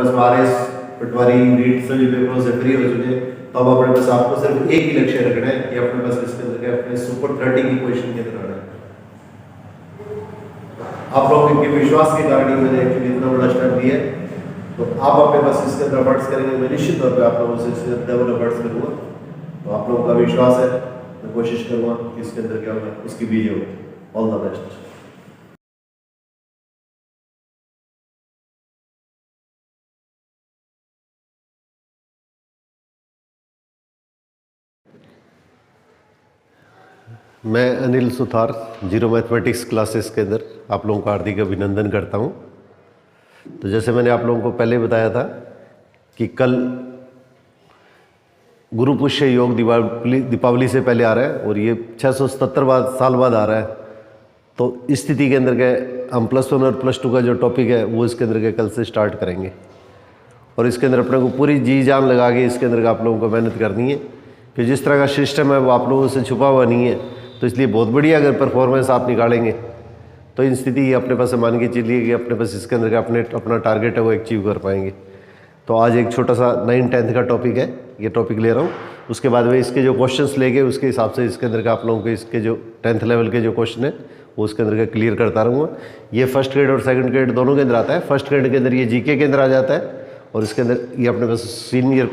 पास बारिश पटवारी नीट सभी पेपरों से फ्री हो चुके हैं। तो अब अपने पास आपको सिर्फ एक ही लक्ष्य रखना है कि अपने पास इसके अंदर अपने सुपर 30 की पोजीशन के अंदर आना है। आप लोग के विश्वास के कारण ही मैंने एक्चुअली इतना बड़ा स्टेप दिया है। तो आप अपने पास इसके अंदर एफर्ट्स करेंगे, मैं निश्चित तौर पे आप लोगों से इसके डबल एफर्ट्स करूँगा। तो आप लोगों का विश्वास है, मैं कोशिश करूँगा कि इसके अंदर क्या होगा उसकी वीडियो। All the best. मैं Anil Suthar zero mathematics classes के अंदर आप लोगों का हार्दिक अभिनंदन करता हूं। तो जैसे मैंने आप लोगों को पहले बताया था कि कल गुरु पुष्य योग दीपावली से पहले आ रहा है और ये 677 साल बाद आ रहा है। तो इस स्थिति के अंदर के हम +1 और +2 का जो टॉपिक है वो इसके अंदर के कल से स्टार्ट करेंगे और इसके अंदर अपने को पूरी जी जान लगा के इसके अंदर आप लोगों को मेहनत करनी है कि जिस तरह का सिस्टम है वो आप लोगों से छुपा हुआ नहीं है। तो इसलिए बहुत बढ़िया अगर परफॉर्मेंस आप निकालेंगे तो इन स्थिति अपने पास मान के चलिए कि अपने पास इसके अंदर अपना टारगेट है वो अचीव कर पाएंगे। तो आज एक छोटा सा 9-10 का टॉपिक है, ये टॉपिक ले रहा हूँ। उसके बाद में इसके जो क्वेश्चंस लेके उसके हिसाब से इसके अंदर का आप लोगों के इसके जो 10th लेवल के जो क्वेश्चन है वो उसके अंदर का क्लियर करता रहूँगा। ये फर्स्ट ग्रेड और सेकंड ग्रेड दोनों के अंदर आता है। फर्स्ट ग्रेड के अंदर ये जीके के अंदर आ जाता है और इसके अंदर ये अपने पास सीनियर,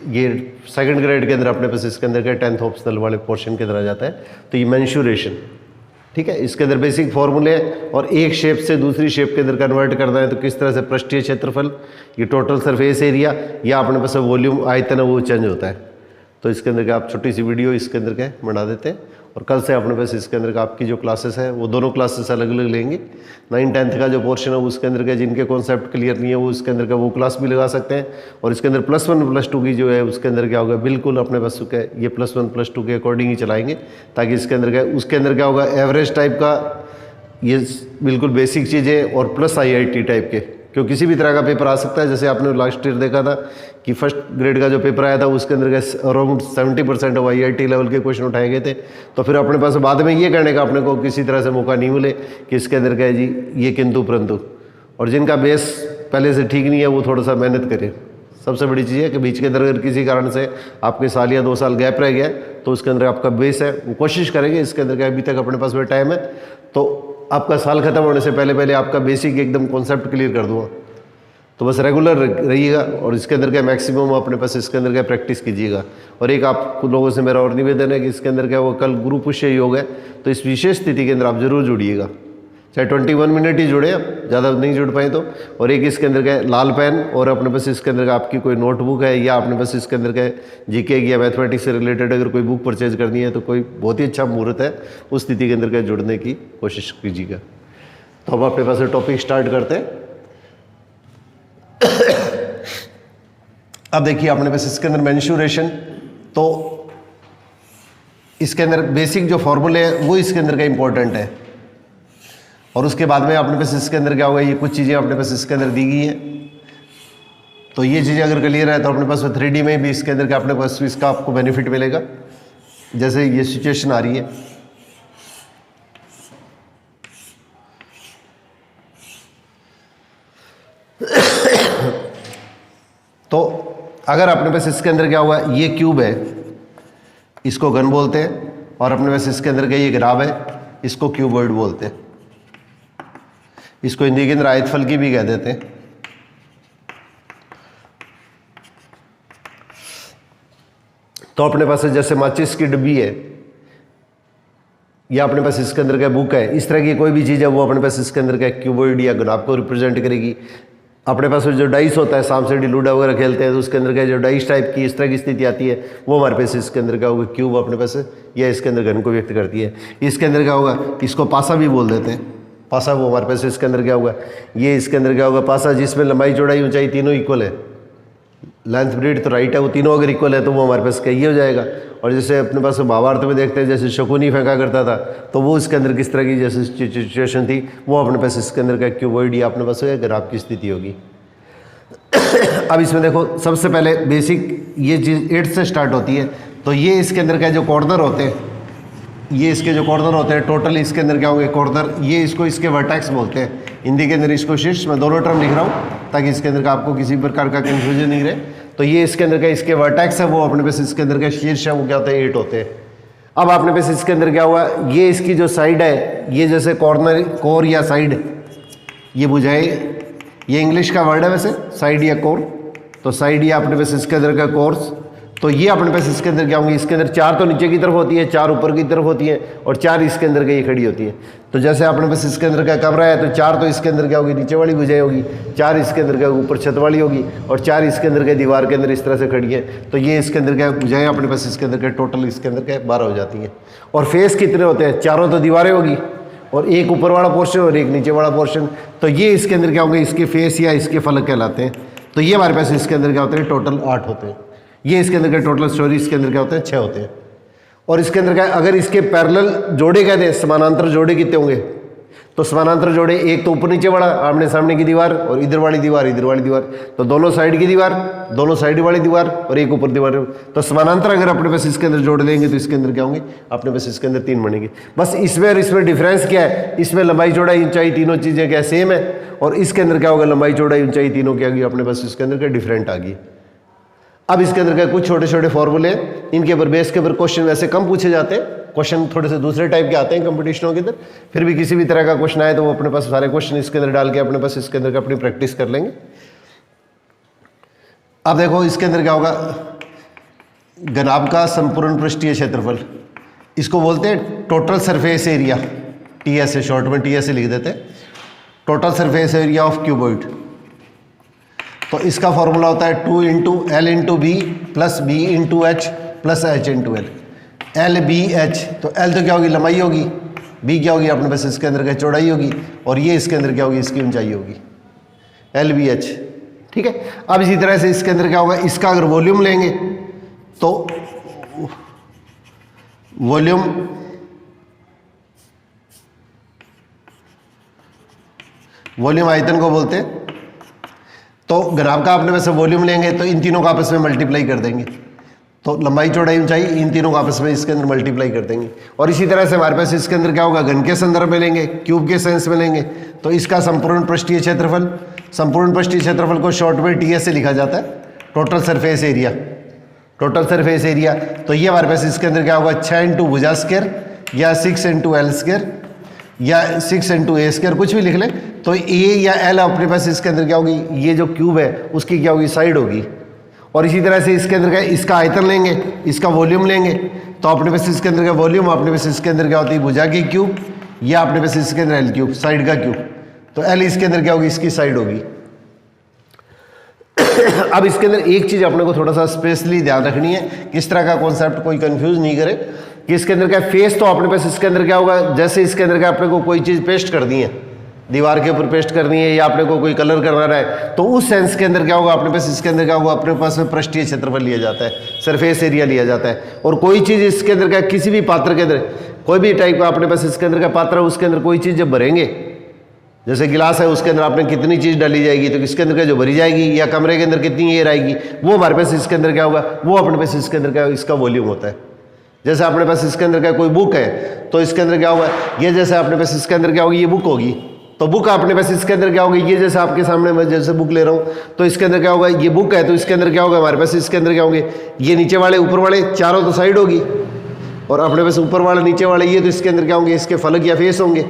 ये सेकंड ग्रेड के अंदर अपने पास इसके अंदर के 10th ऑप्शनल वाले पोर्शन के अंदर आ जाता है। तो ये मेंसुरेशन, ठीक है, इसके अंदर बेसिक फॉर्मूले हैं और एक शेप से दूसरी शेप के अंदर कन्वर्ट करना है तो किस तरह से पृष्ठीय क्षेत्रफल, ये टोटल सरफेस एरिया या अपने पास वॉल्यूम आयतन है वो चेंज होता है। तो इसके अंदर का आप छोटी सी वीडियो इसके अंदर का बना देते हैं और कल से अपने पास इसके अंदर का आपकी जो क्लासेस है वो दोनों क्लासेस अलग अलग लेंगे। 9-10 का जो पोर्शन है उसके अंदर का जिनके कॉन्सेप्ट क्लियर नहीं है वो इसके अंदर का वो क्लास भी लगा सकते हैं और इसके अंदर +1 +2 की जो है उसके अंदर क्या होगा बिल्कुल अपने पास क्या ये +1 +2 के अकॉर्डिंग ही चलाएंगे ताकि इसके अंदर क्या उसके अंदर क्या होगा एवरेज टाइप का ये बिल्कुल बेसिक चीज़ें और प्लस IIT टाइप के, क्यों किसी भी तरह का पेपर आ सकता है। जैसे आपने लास्ट ईयर देखा था कि फर्स्ट ग्रेड का जो पेपर आया था उसके अंदर अराउंड 70% ऑफ IIT लेवल के क्वेश्चन उठाए गए थे। तो फिर अपने पास बाद में ये कहने का अपने को किसी तरह से मौका नहीं मिले कि इसके अंदर क्या है जी ये किंतु परंतु, और जिनका बेस पहले से ठीक नहीं है वो थोड़ा सा मेहनत करें। सबसे बड़ी चीज़ है कि बीच के अंदर अगर किसी कारण से आपके साल या 2 साल गैप रह गया तो उसके अंदर आपका बेस है वो कोशिश करेंगे इसके अंदर क्या अभी तक अपने पास में टाइम है तो आपका साल खत्म होने से पहले पहले आपका बेसिक एकदम कॉन्सेप्ट क्लियर कर दूँगा। तो बस रेगुलर रहिएगा और इसके अंदर क्या मैक्सिमम अपने पास इसके अंदर क्या प्रैक्टिस कीजिएगा। और एक आप लोगों से मेरा और निवेदन है कि इसके अंदर क्या वो कल गुरु पुष्य योग है तो इस विशेष स्थिति के अंदर आप जरूर जुड़िएगा, चाहे 21 मिनट ही जुड़े, आप ज़्यादा नहीं जुड़ पाए तो। और एक इसके अंदर क्या लाल पेन और अपने पास इसके अंदर का आपकी कोई नोटबुक है या अपने पास इसके अंदर का जीके या मैथमेटिक्स से रिलेटेड अगर कोई बुक परचेज करनी है तो कोई बहुत ही अच्छा मुहूर्त है उस स्थिति के अंदर क्या जुड़ने की कोशिश कीजिएगा। तो अब अपने पास टॉपिक स्टार्ट करते हैं। अब देखिए अपने पास इसके अंदर मेंसुरेशन, तो इसके अंदर बेसिक जो फॉर्मूले हैं वो इसके अंदर का इंपॉर्टेंट है और उसके बाद में अपने पास इसके अंदर क्या होगा ये कुछ चीज़ें अपने पास इसके अंदर दी गई हैं। तो ये चीज़ें अगर क्लियर है तो अपने पास 3D में भी इसके अंदर का अपने पास इसका आपको बेनिफिट मिलेगा। जैसे ये सिचुएशन आ रही है, तो अगर अपने पास इसके अंदर क्या हुआ ये क्यूब है इसको घन बोलते हैं और अपने पास इसके अंदर क्या ये ग्राफ है इसको क्यूबॉइड बोलते हैं। इसको हिंदी के अंदर आयतफल की भी कह देते हैं। तो अपने पास जैसे माचिस की डिब्बी है या अपने पास इसके अंदर क्या बुक है, इस तरह की कोई भी चीज़ है वो अपने पास इसके अंदर क्या क्यूबॉइड या ग्राफ को रिप्रेजेंट करेगी। अपने पास जो डाइस होता है सांप सीढ़ी लूडो वगैरह खेलते हैं तो उसके अंदर क्या जो डाइस टाइप की इस तरह की स्थिति आती है वो हमारे पास इसके अंदर क्या होगा क्यूब अपने पास या इसके अंदर घन को व्यक्त करती है। इसके अंदर क्या होगा इसको पासा भी बोल देते हैं। पासा वो हमारे पास इसके अंदर क्या होगा ये इसके अंदर क्या होगा पासा जिसमें लंबाई चौड़ाई ऊंचाई तीनों इक्वल है, लेंथ ब्रीड तो राइट है, वो तीनों अगर इक्वल है तो वो हमारे पास क्या ये हो जाएगा। और जैसे अपने पास भावार्थ में देखते हैं जैसे शकुनी फेंका करता था तो वो इसके अंदर किस तरह की जैसे सिचुएशन थी वो अपने पास इसके अंदर का क्यूबॉइड या अपने पास ग्राफ की स्थिति होगी। अब इसमें देखो सबसे पहले बेसिक ये चीज़ 8 से स्टार्ट होती है। तो ये इसके अंदर क्या जो कॉर्नर होते हैं ये इसके जो कॉर्नर होते हैं टोटल इसके अंदर क्या होंगे कॉर्नर, ये इसको इसके वर्टेक्स बोलते हैं, हिंदी के अंदर इसको शीर्ष, मैं दोनों टर्म लिख रहा हूँ। ताकि इसके अंदर का आपको किसी प्रकार का कन्फ्यूजन नहीं रहे। तो ये इसके अंदर का इसके वर्टेक्स है वो अपने पास इसके अंदर का शीर्ष है वो क्या होते हैं 8 होते हैं। अब आपने पास इसके अंदर क्या हुआ, ये इसकी जो साइड है ये जैसे कॉर्नर कोर या साइड ये बुझाए, ये इंग्लिश का वर्ड है वैसे साइड या कोर, तो साइड या अपने पास इसके अंदर का कोर्स, तो ये अपने पास इसके अंदर क्या होंगे, इसके अंदर 4 तो नीचे की तरफ होती है, 4 ऊपर की तरफ होती है और 4 इसके अंदर का ये खड़ी होती है। तो जैसे अपने पास इसके अंदर का कमरा है तो 4 तो इसके अंदर क्या होगी नीचे वाली बुझाई होगी, 4 इसके अंदर का ऊपर छत वाली होगी और 4 इसके अंदर के दीवार के अंदर इस तरह से खड़ी है। तो ये इसके अंदर क्या बुझाएं अपने पास इसके अंदर का टोटल इसके अंदर क्या 12 हो जाती हैं। और फेस कितने होते हैं, चारों तो दीवारें होगी और एक ऊपर वाला पोर्शन और एक नीचे वाला पोर्शन, तो ये इसके अंदर क्या होंगे, इसके फेस या इसके फलक कहलाते हैं। तो ये हमारे पास इसके अंदर क्या होते हैं टोटल 8 होते हैं। ये इसके अंदर का टोटल स्टोरी इसके अंदर क्या होते हैं 6 होते हैं। और इसके अंदर क्या अगर इसके पैरेलल जोड़े कहते हैं, समानांतर जोड़े कितने होंगे, तो समानांतर जोड़े एक तो ऊपर नीचे वाला आमने सामने की दीवार और इधर वाली दीवार इधर वाली दीवार, तो दोनों साइड की दीवार दोनों साइड वाली दीवार और एक ऊपर दीवार। तो समानांतर अगर अपने पास इसके अंदर जोड़ लेंगे तो इसके अंदर क्या होंगे, अपने पास इसके अंदर 3 बनेंगे। बस इसमें और इसमें डिफरेंस क्या है, इसमें लंबाई चौड़ाई ऊंचाई तीनों चीज़ें क्या सेम है और इसके अंदर क्या होगा लंबाई चौड़ाई ऊंचाई तीनों क्या होगी अपने पास इसके अंदर क्या डिफरेंट आ गई। अब इसके अंदर क्या कुछ छोटे छोटे फॉर्मूले हैं, इनके ऊपर बेस के ऊपर क्वेश्चन वैसे कम पूछे जाते हैं, क्वेश्चन थोड़े से दूसरे टाइप के आते हैं कंपटीशनों के अंदर। फिर भी किसी भी तरह का क्वेश्चन आए तो वो अपने पास सारे क्वेश्चन इसके अंदर डाल के अपने पास इसके अंदर अपनी प्रैक्टिस कर लेंगे। अब देखो इसके अंदर क्या होगा, घनाभ का संपूर्ण पृष्ठीय क्षेत्रफल, इसको बोलते हैं टोटल सरफेस एरिया, टीएस से शॉर्ट में टीएस से लिख देते हैं, total surface area of cuboid. तो इसका फॉर्मूला होता है 2 into L into B plus B into H plus H into L, L B H. तो एल तो क्या होगी लंबाई होगी, बी क्या होगी अपने पास इसके अंदर क्या चौड़ाई होगी और ये इसके अंदर क्या होगी इसकी ऊंचाई होगी, एल बी एच। ठीक है, अब इसी तरह से इसके अंदर क्या होगा, इसका अगर वॉल्यूम लेंगे तो वॉल्यूम आयतन को बोलते हैं। तो घनाभ का अपने में से वॉल्यूम लेंगे तो इन तीनों को आपस में मल्टीप्लाई कर देंगे, तो लंबाई चौड़ाई ऊंचाई इन तीनों को आपस में इसके अंदर मल्टीप्लाई कर देंगे। और इसी तरह से हमारे पास इसके अंदर क्या होगा, घन के संदर्भ में लेंगे, क्यूब के सेंस में लेंगे तो इसका संपूर्ण पृष्ठीय क्षेत्रफल, संपूर्ण पृष्ठीय क्षेत्रफल को शॉर्ट में टीएस से लिखा जाता है, total surface area, total surface area. तो ये हमारे पास इसके अंदर क्या होगा 6 इंटू भुजा स्क्वायर या 6 इंटू एल स्क्वायर या 6 इंटू ए स्क्वायर, कुछ भी लिख लें। तो ए या एल अपने पास इसके अंदर क्या होगी, ये जो क्यूब है उसकी क्या होगी साइड होगी। और इसी तरह से इसके अंदर क्या इसका आयतन लेंगे, इसका वॉल्यूम लेंगे तो अपने पास इसके अंदर का वॉल्यूम अपने पास इसके अंदर क्या होती है भुजा की क्यूब या अपने पास इसके अंदर एल क्यूब साइड का क्यूब, तो एल इसके अंदर क्या होगी इसकी साइड होगी। अब इसके अंदर एक चीज़ अपने को थोड़ा सा स्पेशली ध्यान रखनी है, किस तरह का कॉन्सेप्ट कोई कंफ्यूज नहीं करे कि इसके अंदर क्या फेस, तो अपने पास इसके अंदर क्या होगा, जैसे इसके अंदर क्या अपने को कोई चीज़ पेस्ट कर दी है, दीवार के ऊपर पेस्ट करनी है या अपने को कोई कलर करना है, तो उस सेंस के अंदर क्या होगा अपने पास इसके अंदर क्या होगा अपने पास में पृष्ठीय क्षेत्रफल लिया जाता है, सरफेस एरिया लिया जाता है। और कोई चीज़ इसके अंदर क्या किसी भी पात्र के अंदर कोई भी टाइप का अपने पास इसके अंदर का पात्र है, उसके अंदर कोई चीज़ जब भरेंगे, जैसे गिलास है उसके अंदर आपने कितनी चीज़ डाली जाएगी तो इसके अंदर क्या जो भरी जाएगी, या कमरे के अंदर कितनी एयर आएगी, वो हमारे पास इसके अंदर क्या होगा, वो अपने पास इसके अंदर क्या इसका वॉल्यूम होता है। जैसे अपने पास इसके अंदर क्या कोई बुक है तो इसके अंदर क्या होगा, ये जैसे अपने पास इसके अंदर क्या होगी ये बुक होगी, तो बुक अपने पास इसके अंदर क्या होगी, ये जैसे आपके सामने मैं जैसे बुक ले रहा हूँ तो इसके अंदर क्या होगा, ये बुक है तो इसके अंदर क्या होगा हमारे पास इसके अंदर क्या होंगे, ये नीचे वाले ऊपर वाले चारों तो साइड होगी और अपने पास ऊपर वाले नीचे वाले ये तो इसके अंदर क्या होंगे इसके फलक या फेस होंगे।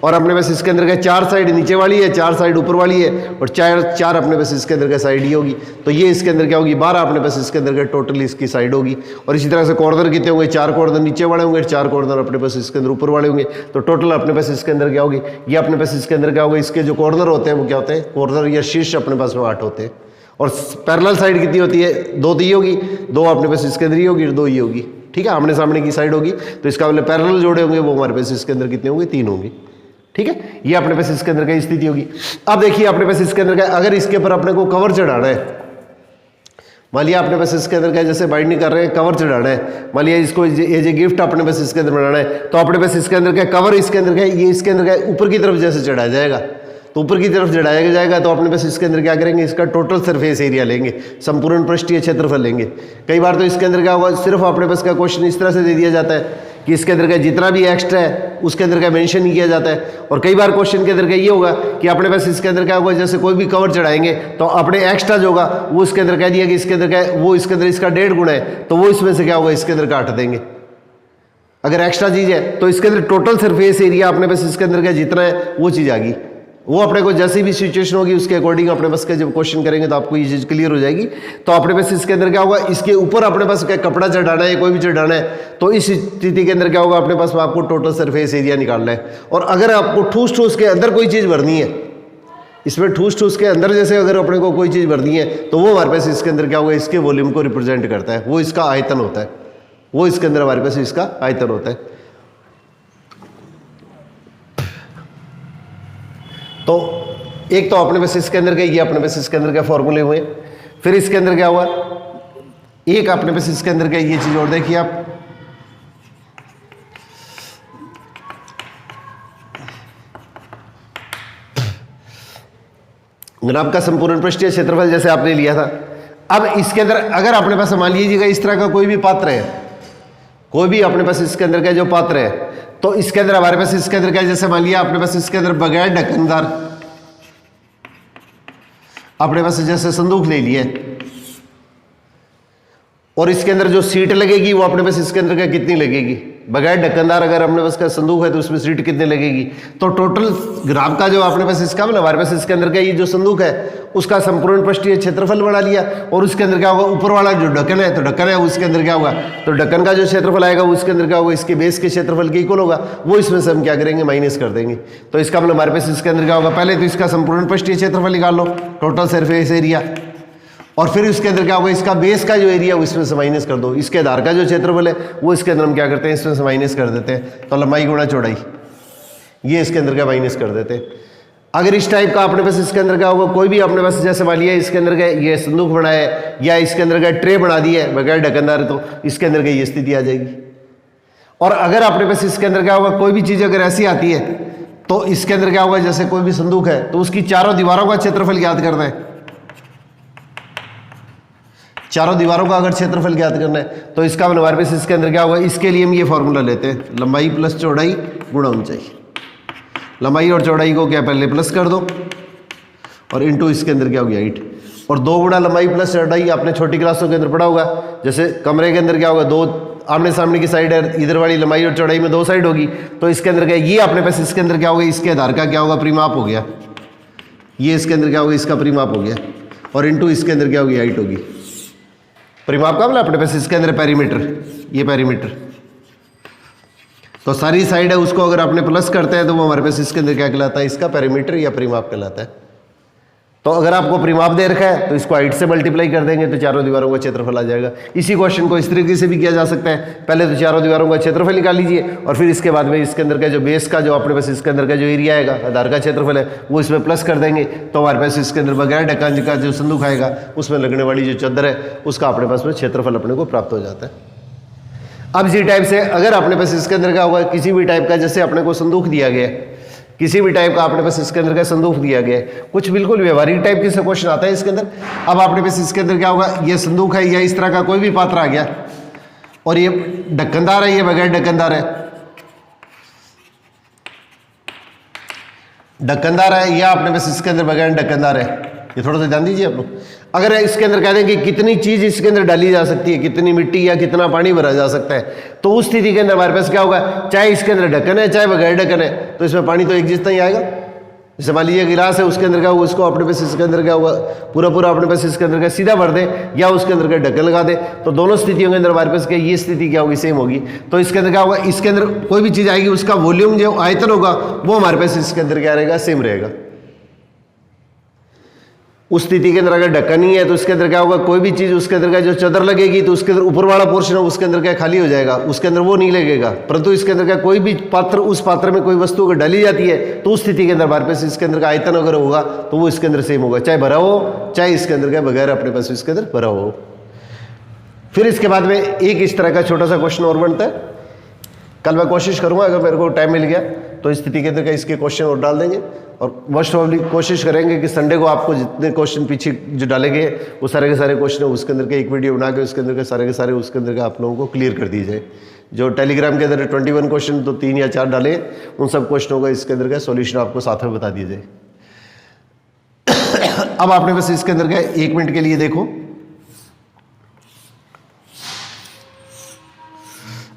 और अपने पास इसके अंदर क्या 4 साइड नीचे वाली है, 4 साइड ऊपर वाली है और 4 अपने पास इसके अंदर क्या साइड ही होगी, तो ये इसके अंदर क्या होगी 12 अपने पास इसके अंदर क्या टोटली इसकी साइड होगी। और इसी तरह से कॉर्नर कितने होंगे, 4 कॉर्नर नीचे वाले होंगे, 4 कॉर्नर अपने पास इसके अंदर ऊपर वाले होंगे, तो टोटल अपने पास इसके अंदर क्या होगी, ये अपने पास इसके अंदर क्या होगा, इसके जो कॉर्नर होते हैं वो क्या होते हैं, कॉर्नर या शीर्ष अपने पास में 8 होते हैं। और पैरेलल साइड कितनी होती है, 2 तो ये होगी, 2 अपने पास इसके अंदर ही होगी, 2 ये होगी। ठीक है, आमने सामने की साइड होगी, तो इसका मतलब पैरेलल जोड़े होंगे वो हमारे पास इसके अंदर कितने होंगे, 3 होंगे। ठीक है, ये अपने पास इसके अंदर की स्थिति होगी। अब देखिए अपने पास इसके अंदर का अगर इसके ऊपर अपने को कवर चढ़ाना है, मान लिया अपने पास इसके अंदर का जैसे बाइंडिंग कर रहे हैं, कवर चढ़ाना है, मान लिया इसको एज ए गिफ्ट अपने पास इसके अंदर बनाना है, तो अपने पास इसके अंदर का कवर इसके अंदर का ये इसके अंदर का ऊपर की तरफ जैसे चढ़ाया जाएगा, तो ऊपर की तरफ चढ़ाया जाएगा तो अपने पास इसके अंदर क्या करेंगे, इसका टोटल सरफेस एरिया लेंगे, संपूर्ण पृष्ठीय क्षेत्रफल लेंगे। कई बार तो इसके अंदर क्या होगा, सिर्फ अपने पास का क्वेश्चन इस तरह से दे दिया जाता है कि इसके अंदर का जितना भी एक्स्ट्रा है उसके अंदर का मेंशन नहीं किया जाता है। और कई बार क्वेश्चन के अंदर का ये होगा कि अपने पास इसके अंदर क्या होगा, जैसे कोई भी कवर चढ़ाएंगे तो अपने एक्स्ट्रा जो होगा वो इसके अंदर कह दिया कि इसके अंदर का वो इसके अंदर इसका 1.5 गुना है, तो वो इसमें से क्या होगा, इसके अंदर काट देंगे। अगर एक्स्ट्रा चीज़ है तो इसके अंदर टोटल सरफेस एरिया अपने पास इसके अंदर का जितना है वो चीज़ आ गई। वो अपने को जैसी भी सिचुएशन होगी उसके अकॉर्डिंग अपने पास का जब क्वेश्चन करेंगे तो आपको ये चीज़ क्लियर हो जाएगी। तो अपने पास इसके अंदर क्या होगा, इसके ऊपर अपने पास क्या कपड़ा चढ़ाना है, कोई भी चढ़ाना है, तो इस स्थिति के अंदर क्या होगा, अपने पास आपको टोटल सरफेस एरिया निकालना है। और अगर आपको ठूस ठूस के अंदर कोई चीज़ भरनी है, इसमें ठूस ठूस के अंदर जैसे अगर अपने को कोई चीज़ भरनी है तो वो हमारे पास इसके अंदर क्या होगा, इसके वॉल्यूम को रिप्रेजेंट करता है, वो इसका आयतन होता है, वो इसके अंदर हमारे पास इसका आयतन होता है। तो एक तो अपने पास इसके अंदर का ये अपने पास इसके अंदर का फॉर्मूले हुए। फिर इसके अंदर क्या हुआ, एक अपने पास इसके अंदर का ये चीज और देखिए आप, ग्राफ का संपूर्ण पृष्ठीय क्षेत्रफल जैसे आपने लिया था। अब इसके अंदर अगर अपने पास मान लीजिएगा इस तरह का कोई भी पात्र है, कोई भी अपने पास इसके अंदर का जो पात्र है, तो इसके अंदर हमारे पास इसके अंदर क्या, जैसे मान लिया अपने पास इसके अंदर बगैर ढक्कनदार अपने पास जैसे संदूक ले लिया, और इसके अंदर जो सीट लगेगी वो अपने पास इसके अंदर का कितनी लगेगी, बगैर ढक्कनदार अगर अपने पास का संदूक है तो उसमें सीट कितनी लगेगी। तो टोटल ग्राफ का जो अपने पास इसका मतलब हमारे पास इसके अंदर का ये जो संदूक है उसका संपूर्ण पृष्ठीय क्षेत्रफल बना लिया। और उसके अंदर क्या होगा, ऊपर वाला जो ढक्कन है, तो ढक्कन है उसके अंदर क्या होगा, तो ढक्कन का जो क्षेत्रफल आएगा उसके अंदर क्या होगा, इसके बेस के क्षेत्रफल के इक्वल होगा, वो इसमें से हम क्या करेंगे, माइनस कर देंगे। तो इसका मतलब हमारे पास इसके अंदर क्या होगा, पहले तो इसका संपूर्ण पृष्ठीय क्षेत्रफल निकाल लो, टोटल सरफेस एरिया, और फिर इसके अंदर क्या होगा, इसका बेस का जो एरिया उसमें से माइनस कर दो, इसके आधार का जो क्षेत्रफल है वो इसके अंदर हम क्या करते हैं, इसमें से माइनस कर देते हैं। तो लंबाई गुणा चौड़ाई ये इसके अंदर का माइनस कर देते हैं। अगर इस टाइप का अपने पास इसके अंदर क्या होगा, कोई भी अपने पास जैसे मान लिया इसके अंदर का ये संदूक बनाया है या इसके अंदर का ट्रे बना दिया है बगैर ढक्कनदार, तो इसके अंदर का ये स्थिति आ जाएगी। और अगर अपने पास इसके अंदर क्या होगा, कोई भी चीज़ अगर ऐसी आती है तो इसके अंदर क्या होगा, जैसे कोई भी संदूक है तो उसकी चारों दीवारों का क्षेत्रफल ज्ञात करना है, चारों दीवारों का अगर क्षेत्रफल ज्ञात करना है तो इसका हमारे पास इसके अंदर क्या होगा, इसके लिए हम ये फॉर्मूला लेते हैं, लंबाई प्लस चौड़ाई गुणा ऊंचाई। लंबाई और चौड़ाई को क्या पहले प्लस कर दो और इनटू इसके अंदर क्या हो गया 8, और 2 गुणा लंबाई प्लस चौड़ाई आपने छोटी क्लासों के अंदर पढ़ा होगा। जैसे कमरे के अंदर क्या होगा, 2 आमने सामने की साइड है, इधर वाली लंबाई और चौड़ाई में 2 साइड होगी, तो इसके अंदर क्या ये अपने पास इसके अंदर क्या होगा, इसके आधार का क्या होगा, परिमाप हो गया, ये इसके अंदर क्या होगा, इसका परिमाप हो गया, और इनटू इसके अंदर क्या होगी, हाइट होगी। परिमाप का मतलब अपने पास इसके अंदर पेरीमीटर, ये पेरीमीटर, तो सारी साइड है उसको अगर आपने प्लस करते हैं तो वो हमारे पास इसके अंदर क्या कहलाता है, इसका पेरीमीटर या परिमाप कहलाता है। तो अगर आपको परिमाप दे रखा है तो इसको हाइट से मल्टीप्लाई कर देंगे तो चारों दीवारों का क्षेत्रफल आ जाएगा। इसी क्वेश्चन को इस तरीके से भी किया जा सकता है, पहले तो चारों दीवारों का क्षेत्रफल निकाल लीजिए और फिर इसके बाद में इसके अंदर का जो बेस का जो अपने पास इसके अंदर का जो एरिया आएगा, आधार का क्षेत्रफल है, वो इसमें प्लस कर देंगे तो हमारे पास इसके अंदर बगैर ढक्कन का जो संदूक आएगा उसमें लगने वाली जो चादर है उसका अपने पास में क्षेत्रफल अपने को प्राप्त हो जाता है। अब इसी टाइप से अगर अपने पास इसके अंदर का होगा, किसी भी टाइप का जैसे अपने को संदूक दिया गया है, किसी भी टाइप का अपने पास इसके अंदर का संदूक दिया गया है, कुछ बिल्कुल व्यवहारिक टाइप के क्वेश्चन आता है इसके अंदर। अब अपने पास इसके अंदर क्या होगा, ये संदूक है या इस तरह का कोई भी पात्र आ गया और ये ढक्कनदार है, ये बगैर ढक्कनदार है, ढक्कनदार है या अपने पास इसके अंदर बगैर ढक्कनदार है, ये थोड़ा सा ध्यान दीजिए आप लोग। अगर इसके अंदर कह दें कि कितनी चीज इसके अंदर डाली जा सकती है, कितनी मिट्टी या कितना पानी भरा जा सकता है, तो उस स्थिति के अंदर हमारे पास क्या होगा, चाहे इसके अंदर ढक्कन है चाहे बगैर ढक्कन है, तो इसमें पानी तो एक जितना ही आएगा। जैसे मान लीजिए गिलास है, उसके अंदर क्या होगा, उसको अपने पास इसके अंदर क्या होगा, पूरा पूरा अपने पास इसके अंदर का सीधा भर दे या उसके अंदर का ढक्कन लगा दे, तो दोनों स्थितियों के अंदर हमारे पास क्या ये स्थिति क्या होगी, सेम होगी। तो इसके अंदर क्या होगा, इसके अंदर कोई भी चीज़ आएगी उसका वॉल्यूम जो आयतन होगा वो हमारे पास इसके अंदर क्या रहेगा, सेम रहेगा। उस स्थिति के अंदर अगर ढक्कन नहीं है तो उसके अंदर क्या होगा, कोई भी चीज़ उसके अंदर का जो चादर लगेगी तो उसके अंदर ऊपर वाला पोर्शन है उसके अंदर क्या खाली हो जाएगा, उसके अंदर वो नहीं लगेगा। परंतु इसके अंदर का कोई भी पात्र, उस पात्र में कोई वस्तु अगर डाली जाती है तो उस स्थिति के अंदर हमारे पास इसके अंदर का आयतन अगर होगा तो वो इसके अंदर सेम होगा, चाहे भरा हो चाहे इसके अंदर का बगैर अपने पास इसके अंदर भरा हो। फिर इसके बाद में एक इस तरह का छोटा सा क्वेश्चन और बनता है, कल मैं कोशिश करूंगा अगर मेरे को टाइम मिल गया तो इस स्थिति के अंदर क्या इसके क्वेश्चन और डाल देंगे और मोस्ट प्रॉब्ली कोशिश करेंगे कि संडे को आपको जितने क्वेश्चन पीछे जो डाले गए वो सारे के सारे क्वेश्चन है उसके अंदर के एक वीडियो बना के उसके अंदर के सारे उसके अंदर के आप लोगों को क्लियर कर दी जाए। जो टेलीग्राम के अंदर 21 क्वेश्चन तो 3 या 4 डाले उन सब क्वेश्चनों का इसके अंदर का सॉल्यूशन आपको साथ में बता दिया जाए। अब आपने बस इसके अंदर का 1 मिनट के लिए देखो।